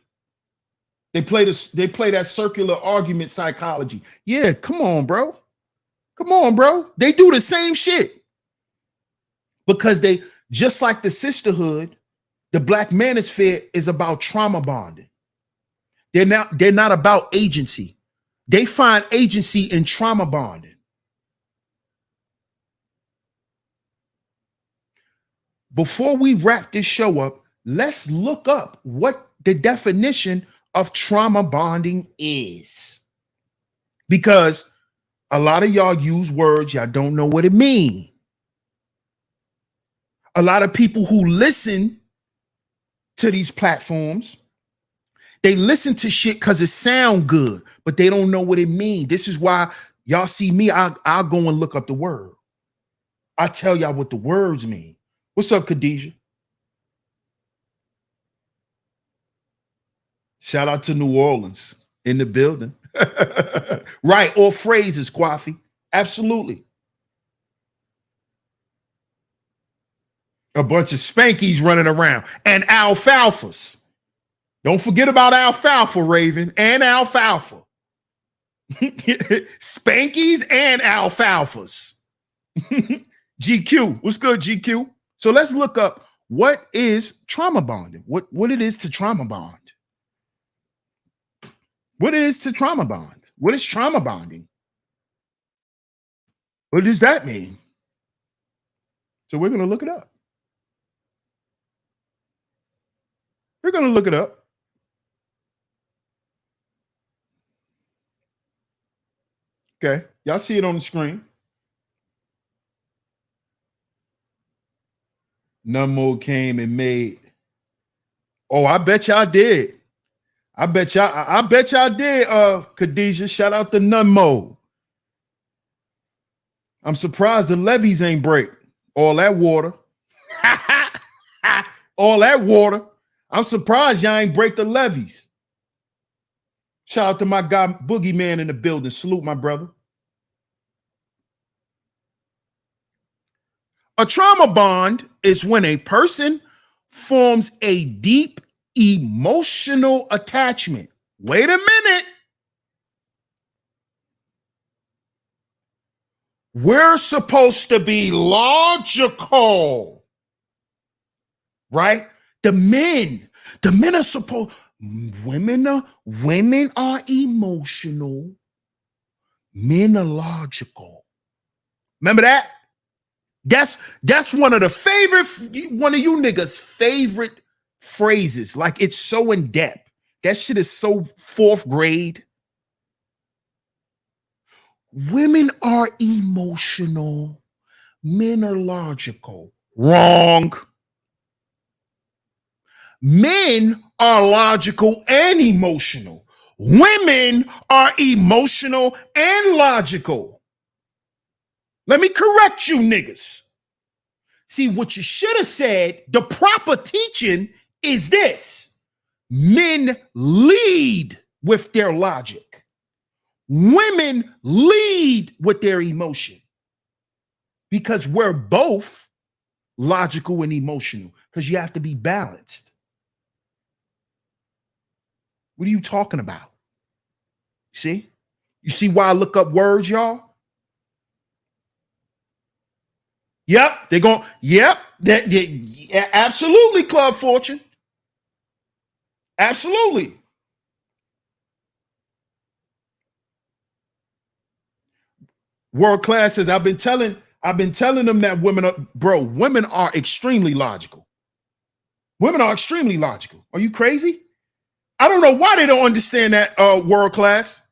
They play that circular argument psychology. Yeah, come on, bro. They do the same shit. Because they, just like the sisterhood, the black manosphere is about trauma bonding. They're not about agency. They find agency in trauma bonding. Before we wrap this show up, let's look up what the definition of trauma bonding is. Because a lot of y'all use words y'all don't know what it means. A lot of people who listen to these platforms, they listen to shit because it sound good, but they don't know what it means. This is why y'all see me, I'll go and look up the word. I tell y'all what the words mean. What's up, Khadijah? Shout out to New Orleans in the building. Right, or phrases, Coffee. Absolutely. A bunch of spankies running around and alfalfas. Don't forget about alfalfa, Raven, and alfalfa. Spankies and alfalfas. GQ, what's good, GQ? So let's look up what is trauma bonding, what it is to trauma bond. What it is to trauma bond? What is trauma bonding? What does that mean? So we're going to look it up. We're going to look it up. Okay. Y'all see it on the screen. Nummo came and made. Oh, I bet y'all did. I bet y'all did, Khadijah. Shout out to Nummo. I'm surprised the levees ain't break. All that water. All that water. I'm surprised y'all ain't break the levees. Shout out to my guy Boogeyman in the building. Salute, my brother. A trauma bond is when a person forms a deep emotional attachment. Wait a minute. We're supposed to be logical, right? The men are supposed, women are emotional, men are logical. Remember that? That's one of you niggas' favorite phrases. Like, it's so in depth. That shit is so fourth grade. Women are emotional, men are logical. Wrong. Men are logical and emotional. Women are emotional and logical. Let me correct you niggas. See, what you should have said, the proper teaching is this: men lead with their logic. Women lead with their emotion, because we're both logical and emotional, because you have to be balanced. What are you talking about? See? You see why I look up words, y'all? Yep, they're going, yep, absolutely, Club Fortune. Absolutely. World Class says, I've been telling them that women are extremely logical. Women are extremely logical. Are you crazy? I don't know why they don't understand that, World Class.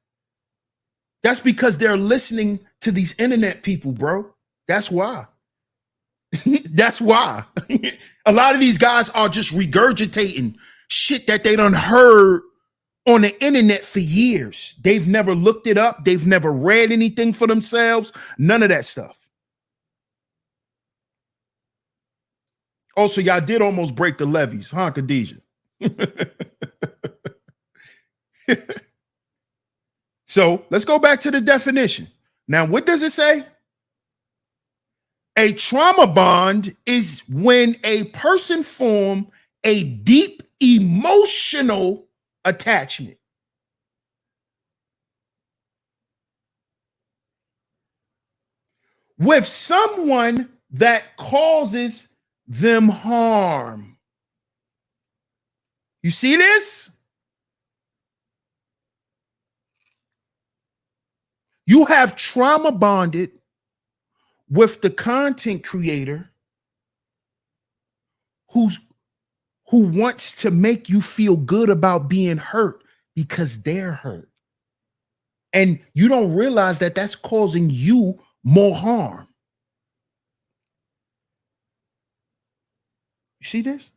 That's because they're listening to these internet people, bro. That's why. That's why. A lot of these guys are just regurgitating shit that they done heard on the internet for years. They've never looked it up. They've never read anything for themselves. None of that stuff. Also, y'all did almost break the levees, huh, Khadijah? So let's go back to the definition. Now, what does it say? A trauma bond is when a person forms a deep emotional attachment with someone that causes them harm. You see this? You have trauma bonded with the content creator who wants to make you feel good about being hurt because they're hurt. And you don't realize that that's causing you more harm. You see this?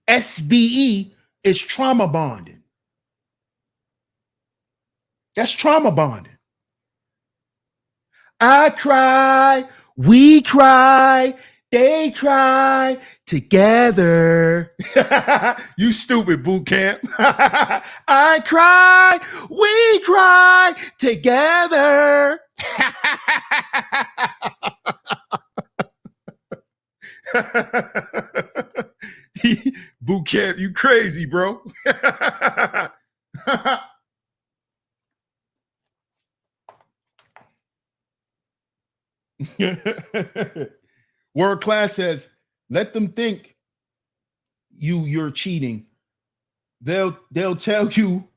SBE is trauma bonding. That's trauma bonding. I cry, we cry, they cry together. You stupid boot camp. I cry, we cry together. Boot camp, you crazy, bro. World Class says, let them think you're cheating They'll tell you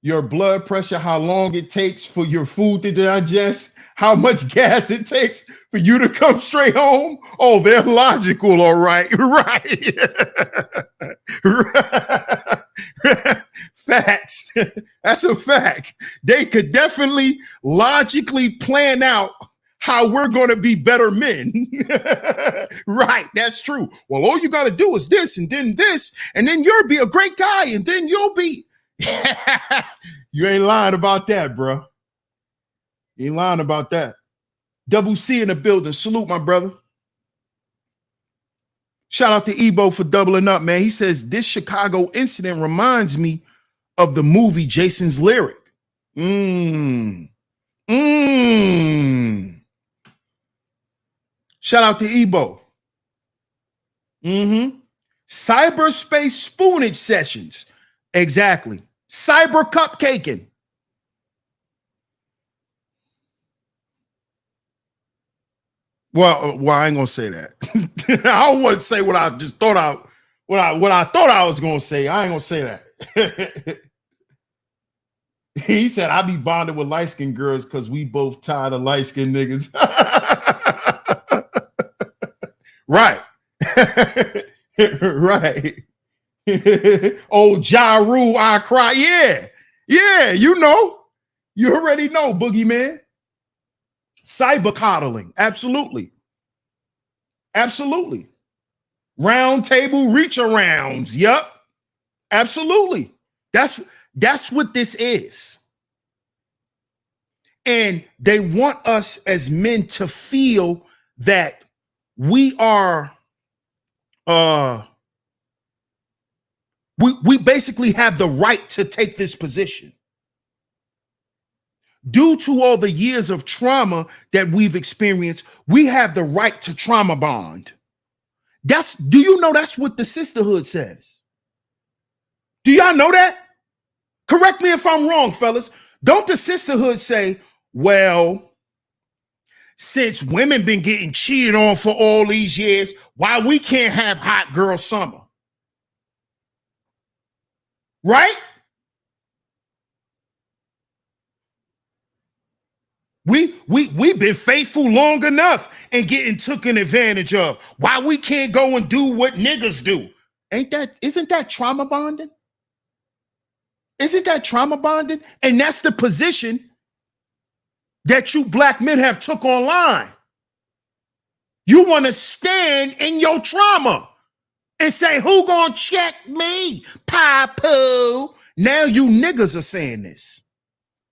your blood pressure, how long it takes for your food to digest, how much gas it takes for you to come straight home. Oh, they're logical, all right. Right. Facts. That's a fact. They could definitely logically plan out how we're going to be better men. Right. That's true. Well, all you got to do is this, and then you'll be a great guy, and then you'll be. You ain't lying about that, bro. You ain't lying about that. Double C in the building. Salute, my brother. Shout out to Ebo for doubling up, man. He says, this Chicago incident reminds me of the movie Jason's Lyric. Shout out to Ebo. Cyberspace spoonage sessions. Exactly. Cyber cupcaking. Well, I ain't gonna say that. I don't want to say what I just thought what I thought I was gonna say. I ain't gonna say that. He said I be bonded with light-skinned girls because we both tired of light-skinned niggas. Right. Right. Oh, Ja Rule, I cry. Yeah, you know. You already know, boogeyman. Cyber coddling. Absolutely. Round table reach arounds. Yep. Absolutely. That's what this is. And they want us as men to feel that we are we basically have the right to take this position. Due to all the years of trauma that we've experienced, we have the right to trauma bond. Do you know that's what the sisterhood says? Do y'all know that? Correct me if I'm wrong, fellas. Don't the sisterhood say, well, since women been getting cheated on for all these years, why we can't have hot girl summer? Right? We've been faithful long enough and getting taken advantage of. Why we can't go and do what niggas do? Isn't that trauma bonding? Isn't that trauma bonding? And that's the position that you black men have took online. You want to stand in your trauma and say, who gonna check me, Papu? Now you niggas are saying this.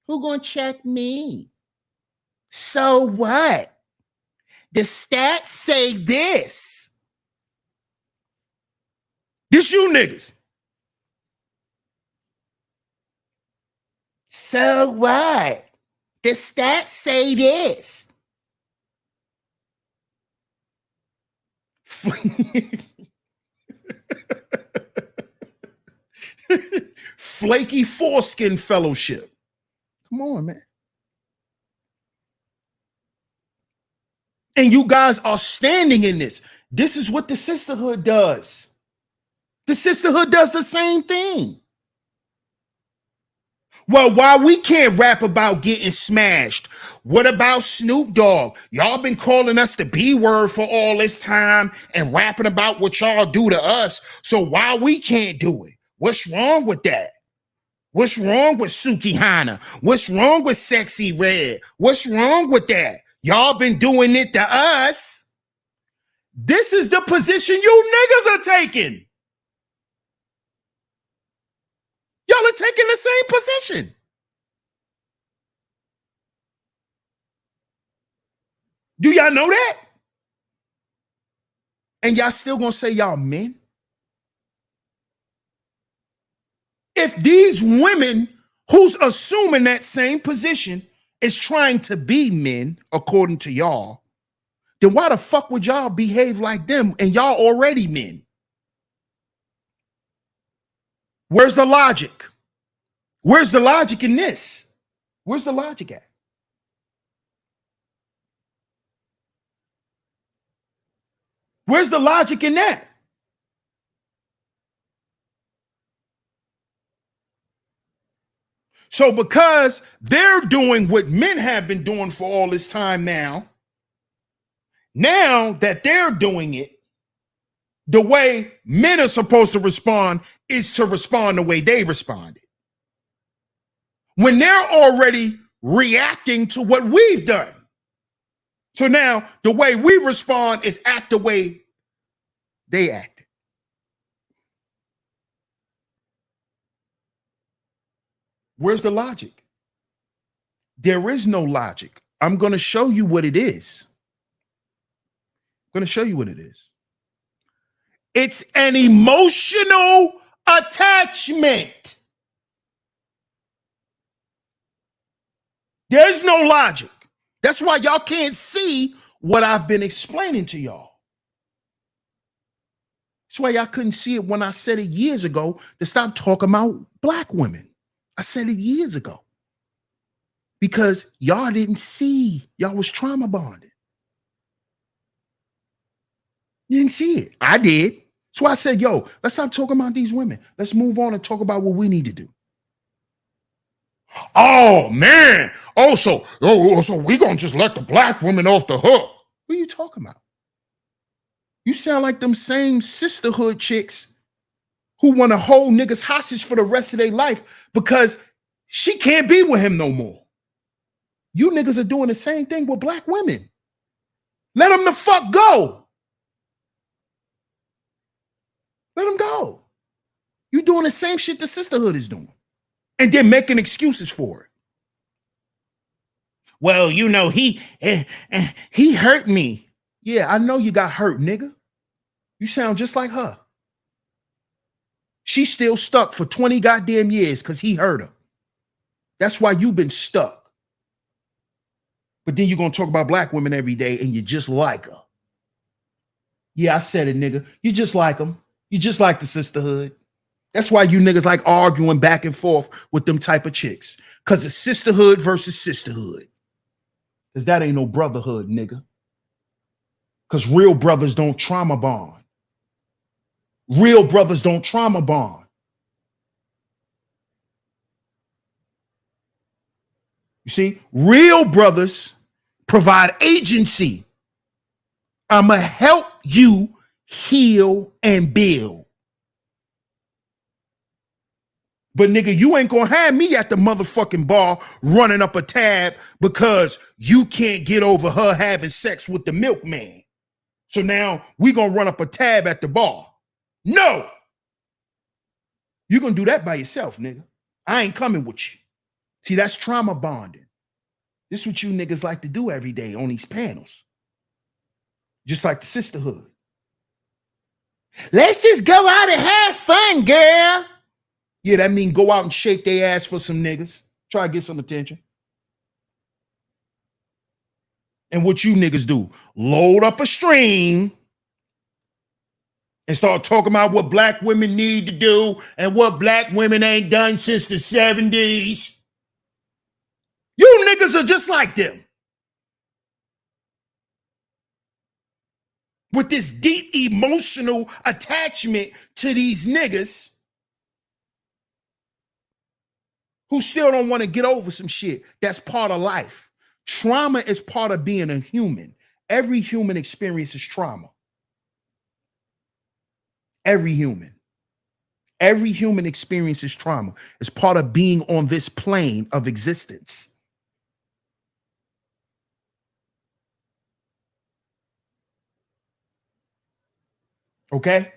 Who gonna check me? So what? The stats say this. This you niggas. So what? The stats say this. Flaky foreskin fellowship. Come on, man. And you guys are standing in this. This is what the sisterhood does. The sisterhood does the same thing. Well, why we can't rap about getting smashed? What about Snoop Dogg? Y'all been calling us the B word for all this time and rapping about what y'all do to us. So why we can't do it? What's wrong with that? What's wrong with Suki Hana? What's wrong with Sexy Red? What's wrong with that? Y'all been doing it to us. This is the position you niggas are taking. Y'all are taking the same position. Do y'all know that? And y'all still gonna say y'all men? If these women who's assuming that same position is trying to be men, according to y'all, then why the fuck would y'all behave like them and y'all already men? Where's the logic? Where's the logic in this? Where's the logic at? Where's the logic in that? So because they're doing what men have been doing for all this time now that they're doing it, the way men are supposed to respond is to respond the way they responded. When they're already reacting to what we've done. So now the way we respond is act the way they acted. Where's the logic? There is no logic. I'm going to show you what it is. I'm going to show you what it is. It's an emotional attachment. There's no logic. That's why y'all can't see what I've been explaining to y'all. That's why y'all couldn't see it when I said it years ago to stop talking about black women. I said it years ago. Because y'all didn't see. Y'all was trauma bonded. You didn't see it. I did. That's why I said, yo, let's stop talking about these women. Let's move on and talk about what we need to do. Oh, man. So we're going to just let the black women off the hook. What are you talking about? You sound like them same sisterhood chicks who want to hold niggas hostage for the rest of their life because she can't be with him no more. You niggas are doing the same thing with black women. Let them the fuck go. Let them go. You doing the same shit the sisterhood is doing. And they're making excuses for it. Well, you know, he hurt me. Yeah, I know you got hurt, nigga. You sound just like her. She's still stuck for 20 goddamn years because he hurt her. That's why you've been stuck. But then you're going to talk about black women every day and you just like her. Yeah, I said it, nigga. You just like them. You just like the sisterhood. That's why you niggas like arguing back and forth with them type of chicks. Because it's sisterhood versus sisterhood. Because that ain't no brotherhood, nigga. Because real brothers don't trauma bond. Real brothers don't trauma bond. You see, real brothers provide agency. I'ma help you heal and build. But nigga, you ain't gonna have me at the motherfucking bar running up a tab because you can't get over her having sex with the milkman. So now we gonna run up a tab at the bar. No. You're gonna do that by yourself, nigga. I ain't coming with you. See, that's trauma bonding. This is what you niggas like to do every day on these panels. Just like the sisterhood. Let's just go out and have fun, girl. Yeah, that mean go out and shake their ass for some niggas. Try to get some attention. And what you niggas do, load up a stream and start talking about what black women need to do and what black women ain't done since the 70s. You niggas are just like them. With this deep emotional attachment to these niggas who still don't want to get over some shit. That's part of life. Trauma is part of being a human. Every human experiences trauma. Every human. Every human experiences trauma. It's part of being on this plane of existence. Okay?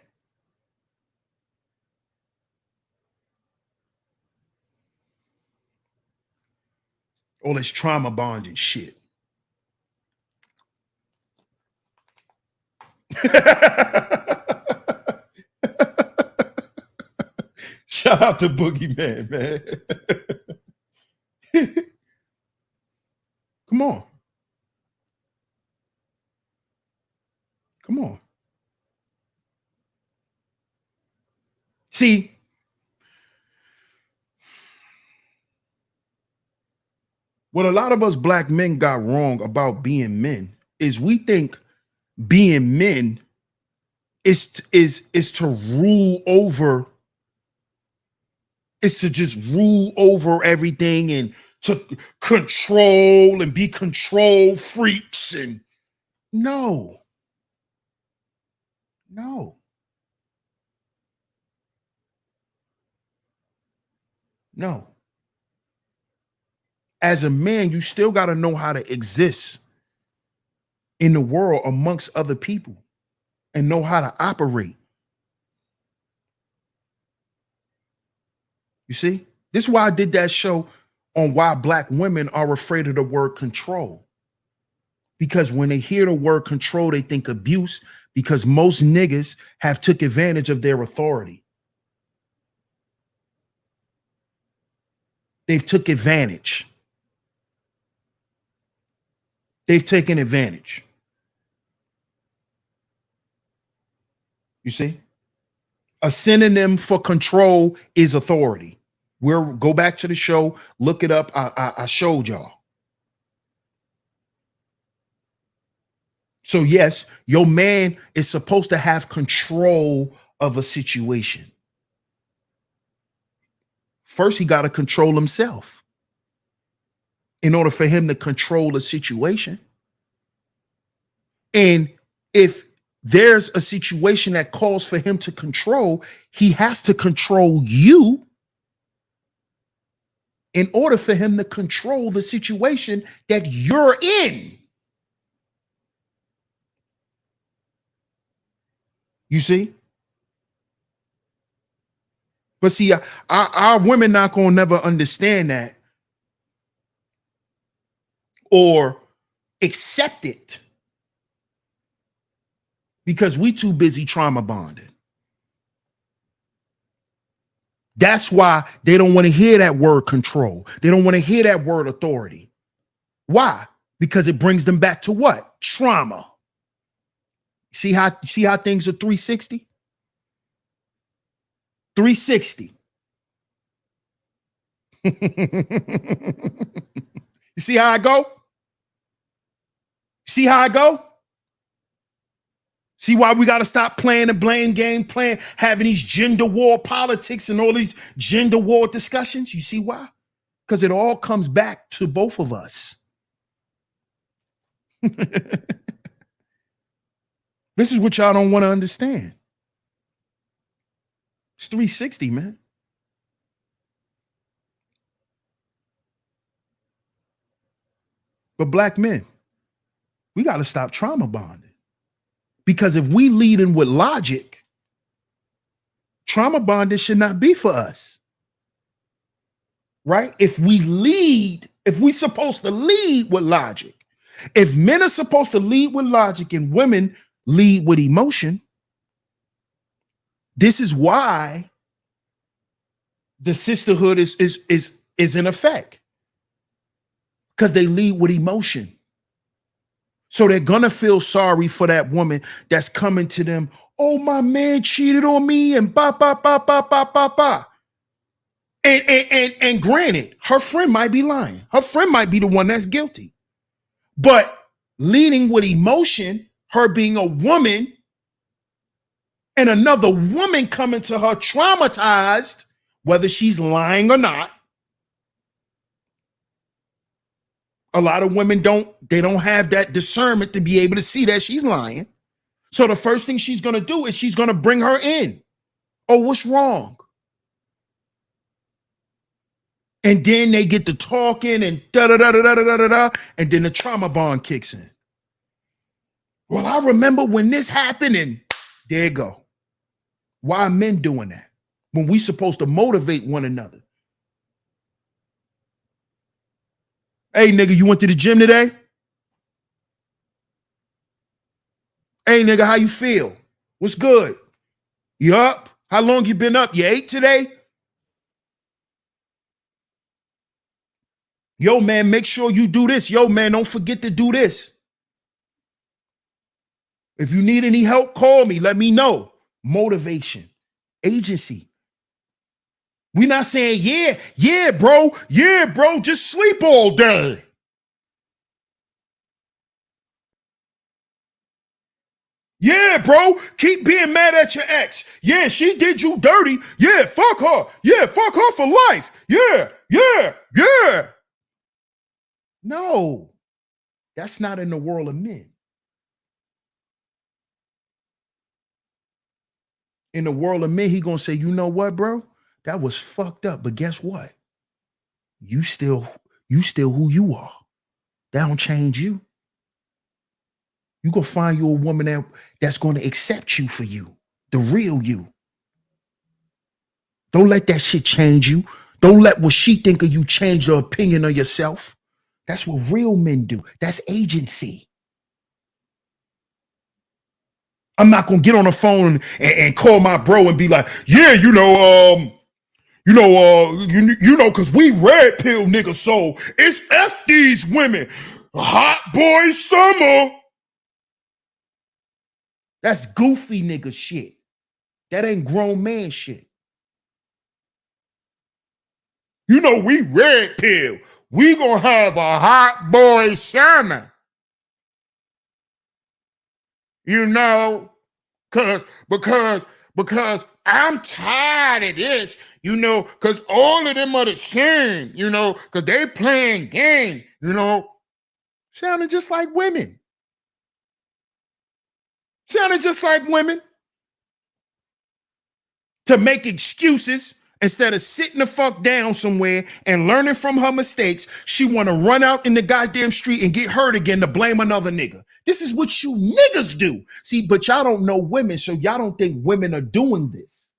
All this trauma bonding shit. Shout out to Boogeyman, man. Come on. Come on. See, what a lot of us black men got wrong about being men is we think being men is to rule over is to just rule over everything and to control and be control freaks. And no. As a man, you still got to know how to exist in the world amongst other people and know how to operate. You see, this is why I did that show on why Black women are afraid of the word control. Because when they hear the word control, they think abuse, because most niggas have took advantage of their authority. They've took advantage. They've taken advantage. You see? A synonym for control is authority. We'll go back to the show, look it up. I showed y'all. So yes, your man is supposed to have control of a situation. First, he got to control himself in order for him to control a situation. And if there's a situation that calls for him to control, he has to control you in order for him to control the situation that you're in. You see? But see, our women not gonna never understand that or accept it because we too busy trauma bonding. That's why they don't want to hear that word control. They don't want to hear that word authority. Why? Because it brings them back to what? Trauma. See how things are 360? 360. You see how I go? See how I go? See why we got to stop playing the blame game, having these gender war politics and all these gender war discussions? You see why? Because it all comes back to both of us. This is what y'all don't want to understand. It's 360, man. But Black men, we got to stop trauma bonding. Because if we lead in with logic, trauma bonding should not be for us. Right? If we're supposed to lead with logic, if men are supposed to lead with logic and women lead with emotion, this is why the sisterhood is in effect. Because they lead with emotion. So they're gonna feel sorry for that woman that's coming to them. Oh, my man cheated on me and ba ba ba ba ba ba ba. And granted, her friend might be lying. Her friend might be the one that's guilty. But leading with emotion, her being a woman, and another woman coming to her traumatized, whether she's lying or not. A lot of women don't have that discernment to be able to see that she's lying. So the first thing she's going to do is she's going to bring her in. Oh, what's wrong? And then they get to talking and da-da-da-da-da-da-da-da, and then the trauma bond kicks in. Well, I remember when this happened, and there you go. Why are men doing that when we supposed to motivate one another? Hey, nigga, you went to the gym today? Hey, nigga, how you feel? What's good? You up? How long you been up? You ate today? Yo, man, make sure you do this. Yo, man, don't forget to do this. If you need any help, call me. Let me know. Motivation, agency. We're not saying, yeah, bro, just sleep all day. Yeah, bro. Keep being mad at your ex. Yeah, she did you dirty. Yeah, fuck her. Yeah, fuck her for life. Yeah, yeah, yeah. No, that's not in the world of men. In the world of men, he gonna say, you know what, bro? That was fucked up. But guess what? You still, you still who you are. That don't change you. You gonna find you a woman that's gonna accept you for you, the real you. Don't let that shit change you. Don't let what she think of you change your opinion of yourself. That's what real men do. That's agency. I'm not gonna get on the phone and call my bro and be like, yeah, cause we red pill niggas, so it's F these women. Hot boy summer. That's goofy nigga shit. That ain't grown man shit. You know, we red pill. We gonna have a hot boy summer. You know, because I'm tired of this, because all of them are the same, because they playing games, sounding just like women. Sounding just like women. To make excuses instead of sitting the fuck down somewhere and learning from her mistakes, she want to run out in the goddamn street and get hurt again to blame another nigga. This is what you niggas do. See, but y'all don't know women, so y'all don't think women are doing this.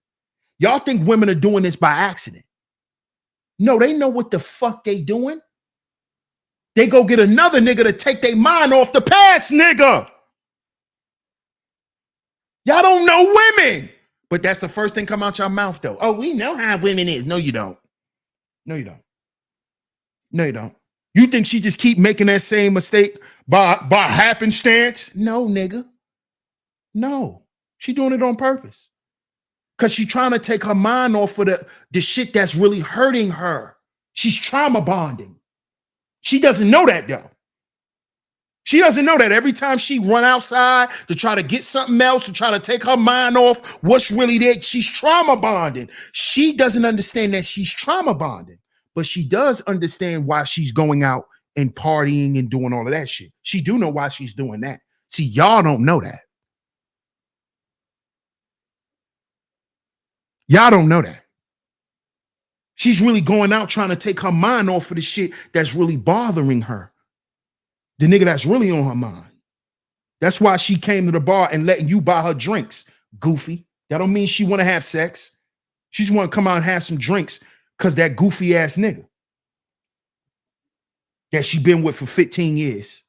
Y'all think women are doing this by accident. No, they know what the fuck they doing. They go get another nigga to take their mind off the past nigga. Y'all don't know women. But that's the first thing come out your mouth, though. Oh, we know how women is. No, you don't. No, you don't. No, you don't. You think she just keep making that same mistake by happenstance? No, nigga. No. She doing it on purpose. Because she trying to take her mind off of the shit that's really hurting her. She's trauma bonding. She doesn't know that, though. She doesn't know that every time she run outside to try to get something else, to try to take her mind off what's really there, she's trauma bonding. She doesn't understand that she's trauma bonding, but she does understand why she's going out and partying and doing all of that shit. She do know why she's doing that. See, y'all don't know that. Y'all don't know that. She's really going out trying to take her mind off of the shit that's really bothering her. The nigga that's really on her mind. That's why she came to the bar and letting you buy her drinks, goofy. That don't mean she want to have sex. She just want to come out and have some drinks because that goofy ass nigga that she been with for 15 years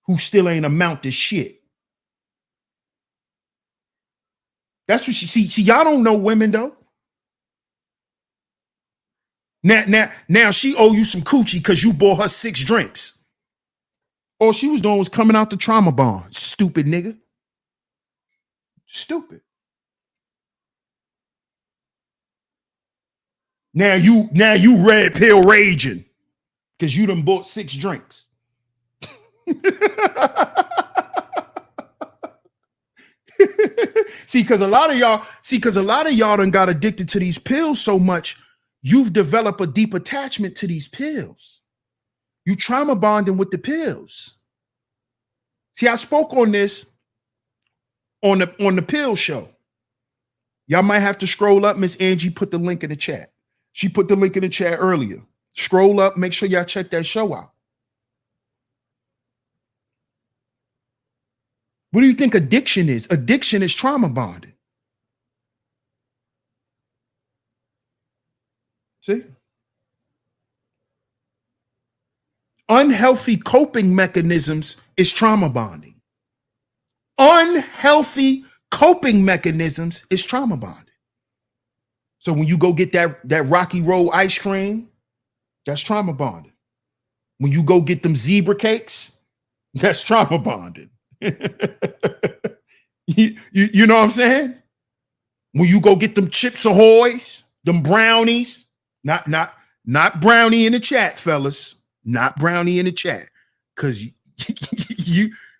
who still ain't amount to shit. That's what she see. Y'all don't know women though. Now she owe you some coochie because you bought her 6 drinks. All she was doing was coming out the trauma bond. Stupid nigga. Stupid. Now you red pill raging because you done bought 6 drinks. Because a lot of y'all done got addicted to these pills so much, you've developed a deep attachment to these pills. You trauma bonding with the pills. See, I spoke on this on the pill show. Y'all might have to scroll up. Miss Angie put the link in the chat. She put the link in the chat earlier. Scroll up, make sure y'all check that show out. What do you think addiction is? Addiction is trauma bonding. See? Unhealthy coping mechanisms is trauma bonding. Unhealthy coping mechanisms is trauma bonding. So when you go get that Rocky Road ice cream, that's trauma bonding. When you go get them zebra cakes, that's trauma bonding. you know what I'm saying? When you go get them Chips Ahoy's, them brownies, not brownie in the chat, fellas. Not brownie in the chat. Because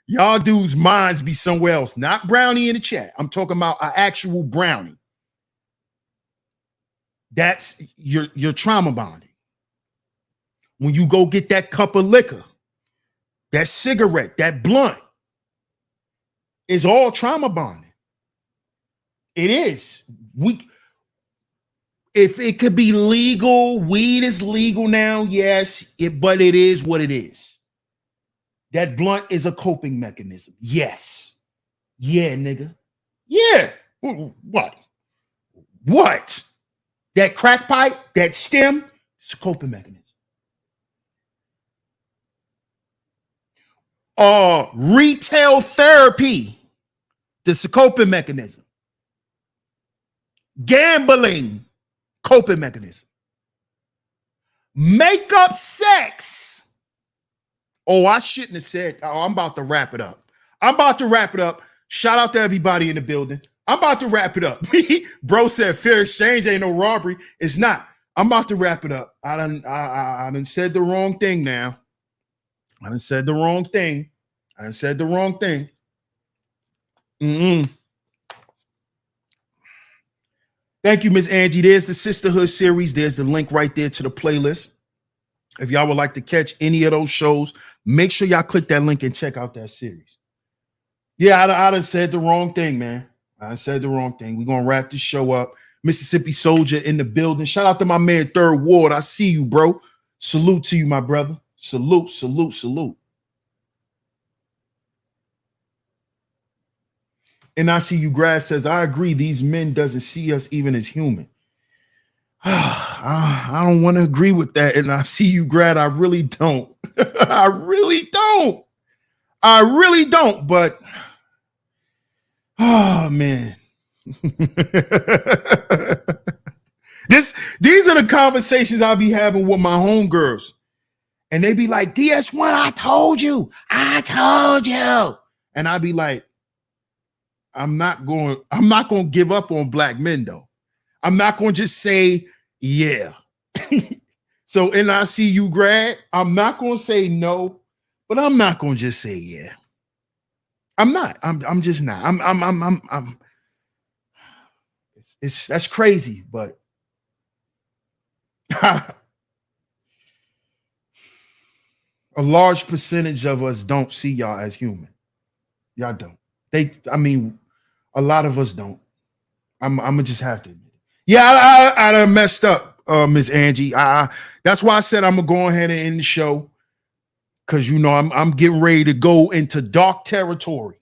Y'all dudes' minds be somewhere else. Not Brownie in the chat. I'm talking about an actual Brownie. That's your trauma bonding. When you go get that cup of liquor, that cigarette, that blunt, is all trauma bonding. It is. If it could be legal, weed is legal now, yes, but it is what it is. That blunt is a coping mechanism. Yes. Yeah, nigga. Yeah. What? What? That crack pipe, that stem, it's a coping mechanism. Retail therapy, this is a coping mechanism. Gambling, coping mechanism. Makeup sex. Oh, I shouldn't have said. Oh, I'm about to wrap it up. Shout out to everybody in the building. I'm about to wrap it up. Bro said fair exchange ain't no robbery. It's not. I'm about to wrap it up. I done said the wrong thing now. I done said the wrong thing. Thank you, Miss Angie. There's the Sisterhood series. There's the link right there to the playlist. If y'all would like to catch any of those shows, make sure y'all click that link and check out that series. Yeah, I done said the wrong thing, man. I said the wrong thing. We're going to wrap this show up. Mississippi Soldier in the building. Shout out to my man, Third Ward. I see you, bro. Salute to you, my brother. Salute, salute, salute. And I see you, Grass says, I agree. These men doesn't see us even as human. I don't want to agree with that. And I see you, Grad. I really don't. I really don't. But, oh, man. These are the conversations I'll be having with my homegirls. And they be like, DS1, I told you. And I'll be like, I'm not going to give up on black men, though. I'm not going to just say, yeah. So, and I see you, Grad. I'm not going to say no, but I'm not going to just say yeah. I'm not. I'm just not. That's crazy, but a large percentage of us don't see y'all as human. Y'all don't. A lot of us don't. I'm gonna just have to admit it. Yeah, I done messed up, Miss Angie. That's why I said I'm gonna go ahead and end the show, because I'm getting ready to go into dark territory.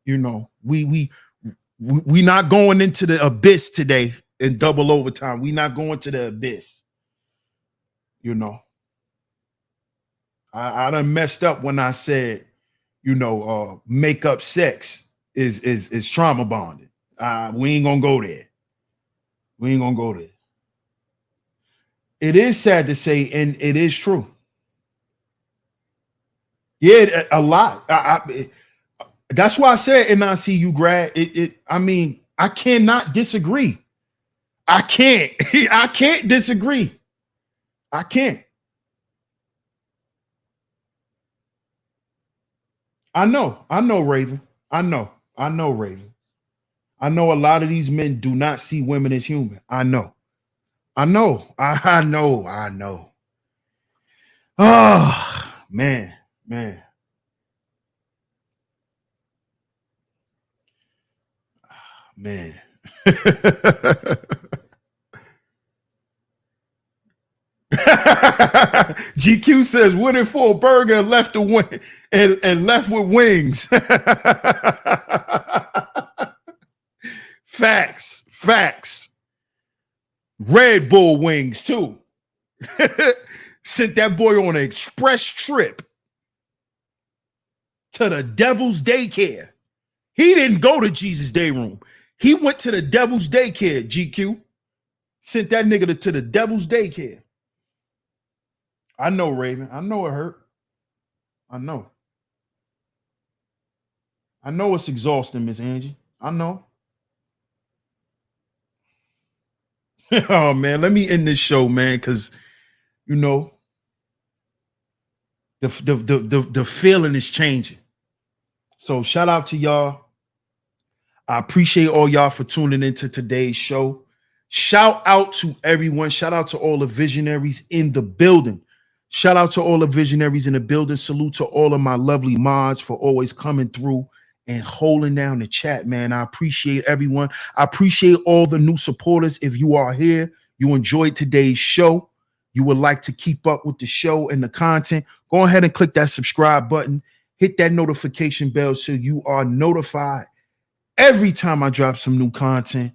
We not going into the abyss today in double overtime. We not going to the abyss. I done messed up when I said, makeup sex is trauma bonded. We ain't gonna go there. It is sad to say, and it is true. Yeah, a lot. That's why I said NICU grad. I cannot disagree. I can't. I can't disagree. I can't. I know, Raven. I know, Raven. I know a lot of these men do not see women as human. I know. I know. Oh, man. GQ says went in for a burger and left the wing and left with wings. Facts. Red Bull wings too. Sent that boy on an express trip to the devil's daycare. He didn't go to Jesus' day room. He went to the devil's daycare, GQ. Sent that nigga to the devil's daycare. I know, Raven. I know it hurt. I know it's exhausting, Miss Angie. I know. Oh, man. Let me end this show, man, because, The feeling is changing. So shout out to y'all. I appreciate all y'all for tuning into today's show. Shout out to everyone. Shout out to all the visionaries in the building. Shout out to all the visionaries in the building. Salute to all of my lovely mods for always coming through and holding down the chat, man. I appreciate everyone. I appreciate all the new supporters. If you are here, you enjoyed today's show, you would like to keep up with the show and the content, go ahead and click that subscribe button. Hit that notification bell so you are notified every time I drop some new content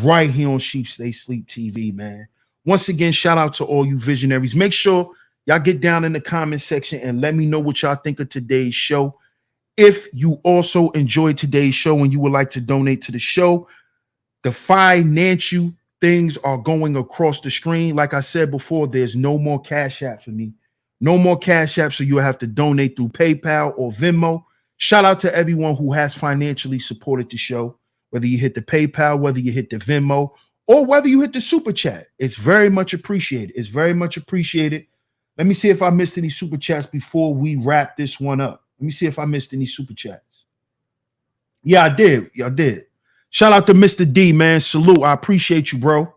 right here on Sheep Stay Sleep TV, man. Once again, shout out to all you visionaries. Make sure y'all get down in the comment section and let me know what y'all think of today's show. If you also enjoyed today's show and you would like to donate to the show, the financial things are going across the screen. Like I said before, there's no more Cash App for me. No more Cash App, so you have to donate through PayPal or Venmo. Shout out to everyone who has financially supported the show, whether you hit the PayPal, whether you hit the Venmo, or whether you hit the Super Chat. It's very much appreciated. It's very much appreciated. Let me see if I missed any Super Chats before we wrap this one up. Let me see if I missed any Super Chats. Yeah, I did. Yeah, I did. Shout out to Mr. D, man. Salute. I appreciate you, bro.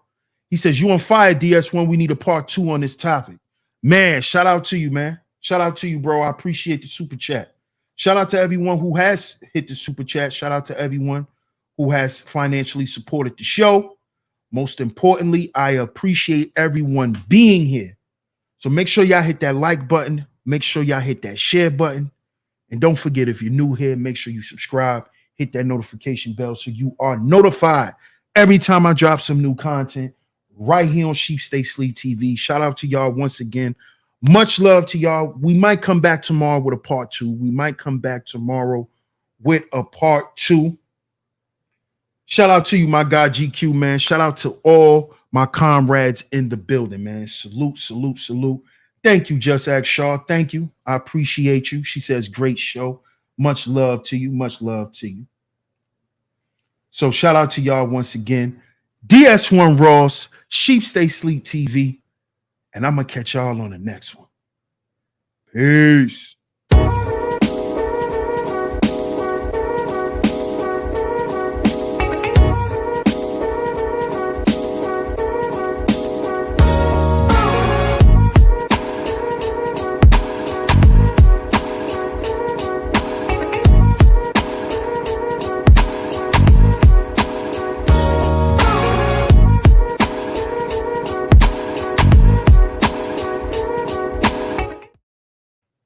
He says, you on fire, DS1. We need a part 2 on this topic. Man, shout out to you, man. Shout out to you, bro. I appreciate the Super Chat. Shout out to everyone who has hit the Super Chat. Shout out to everyone who has financially supported the show. Most importantly, I appreciate everyone being here. So make sure y'all hit that like button. Make sure y'all hit that share button. And don't forget, if you're new here, make sure you subscribe, hit that notification bell so you are notified every time I drop some new content right here on Sheep Stay Sleep TV. Shout out to y'all once again. Much love to y'all. We might come back tomorrow with a part 2. We might come back tomorrow with a part 2. Shout out to you, my guy GQ, man. Shout out to all my comrades in the building, man. Salute, salute, salute. Thank you, Just Act Shaw. Thank you. I appreciate you. She says, great show. Much love to you. Much love to you. So shout out to y'all once again. DS1 Ross, Sheep Stay Sleep TV. And I'm going to catch y'all on the next one. Peace.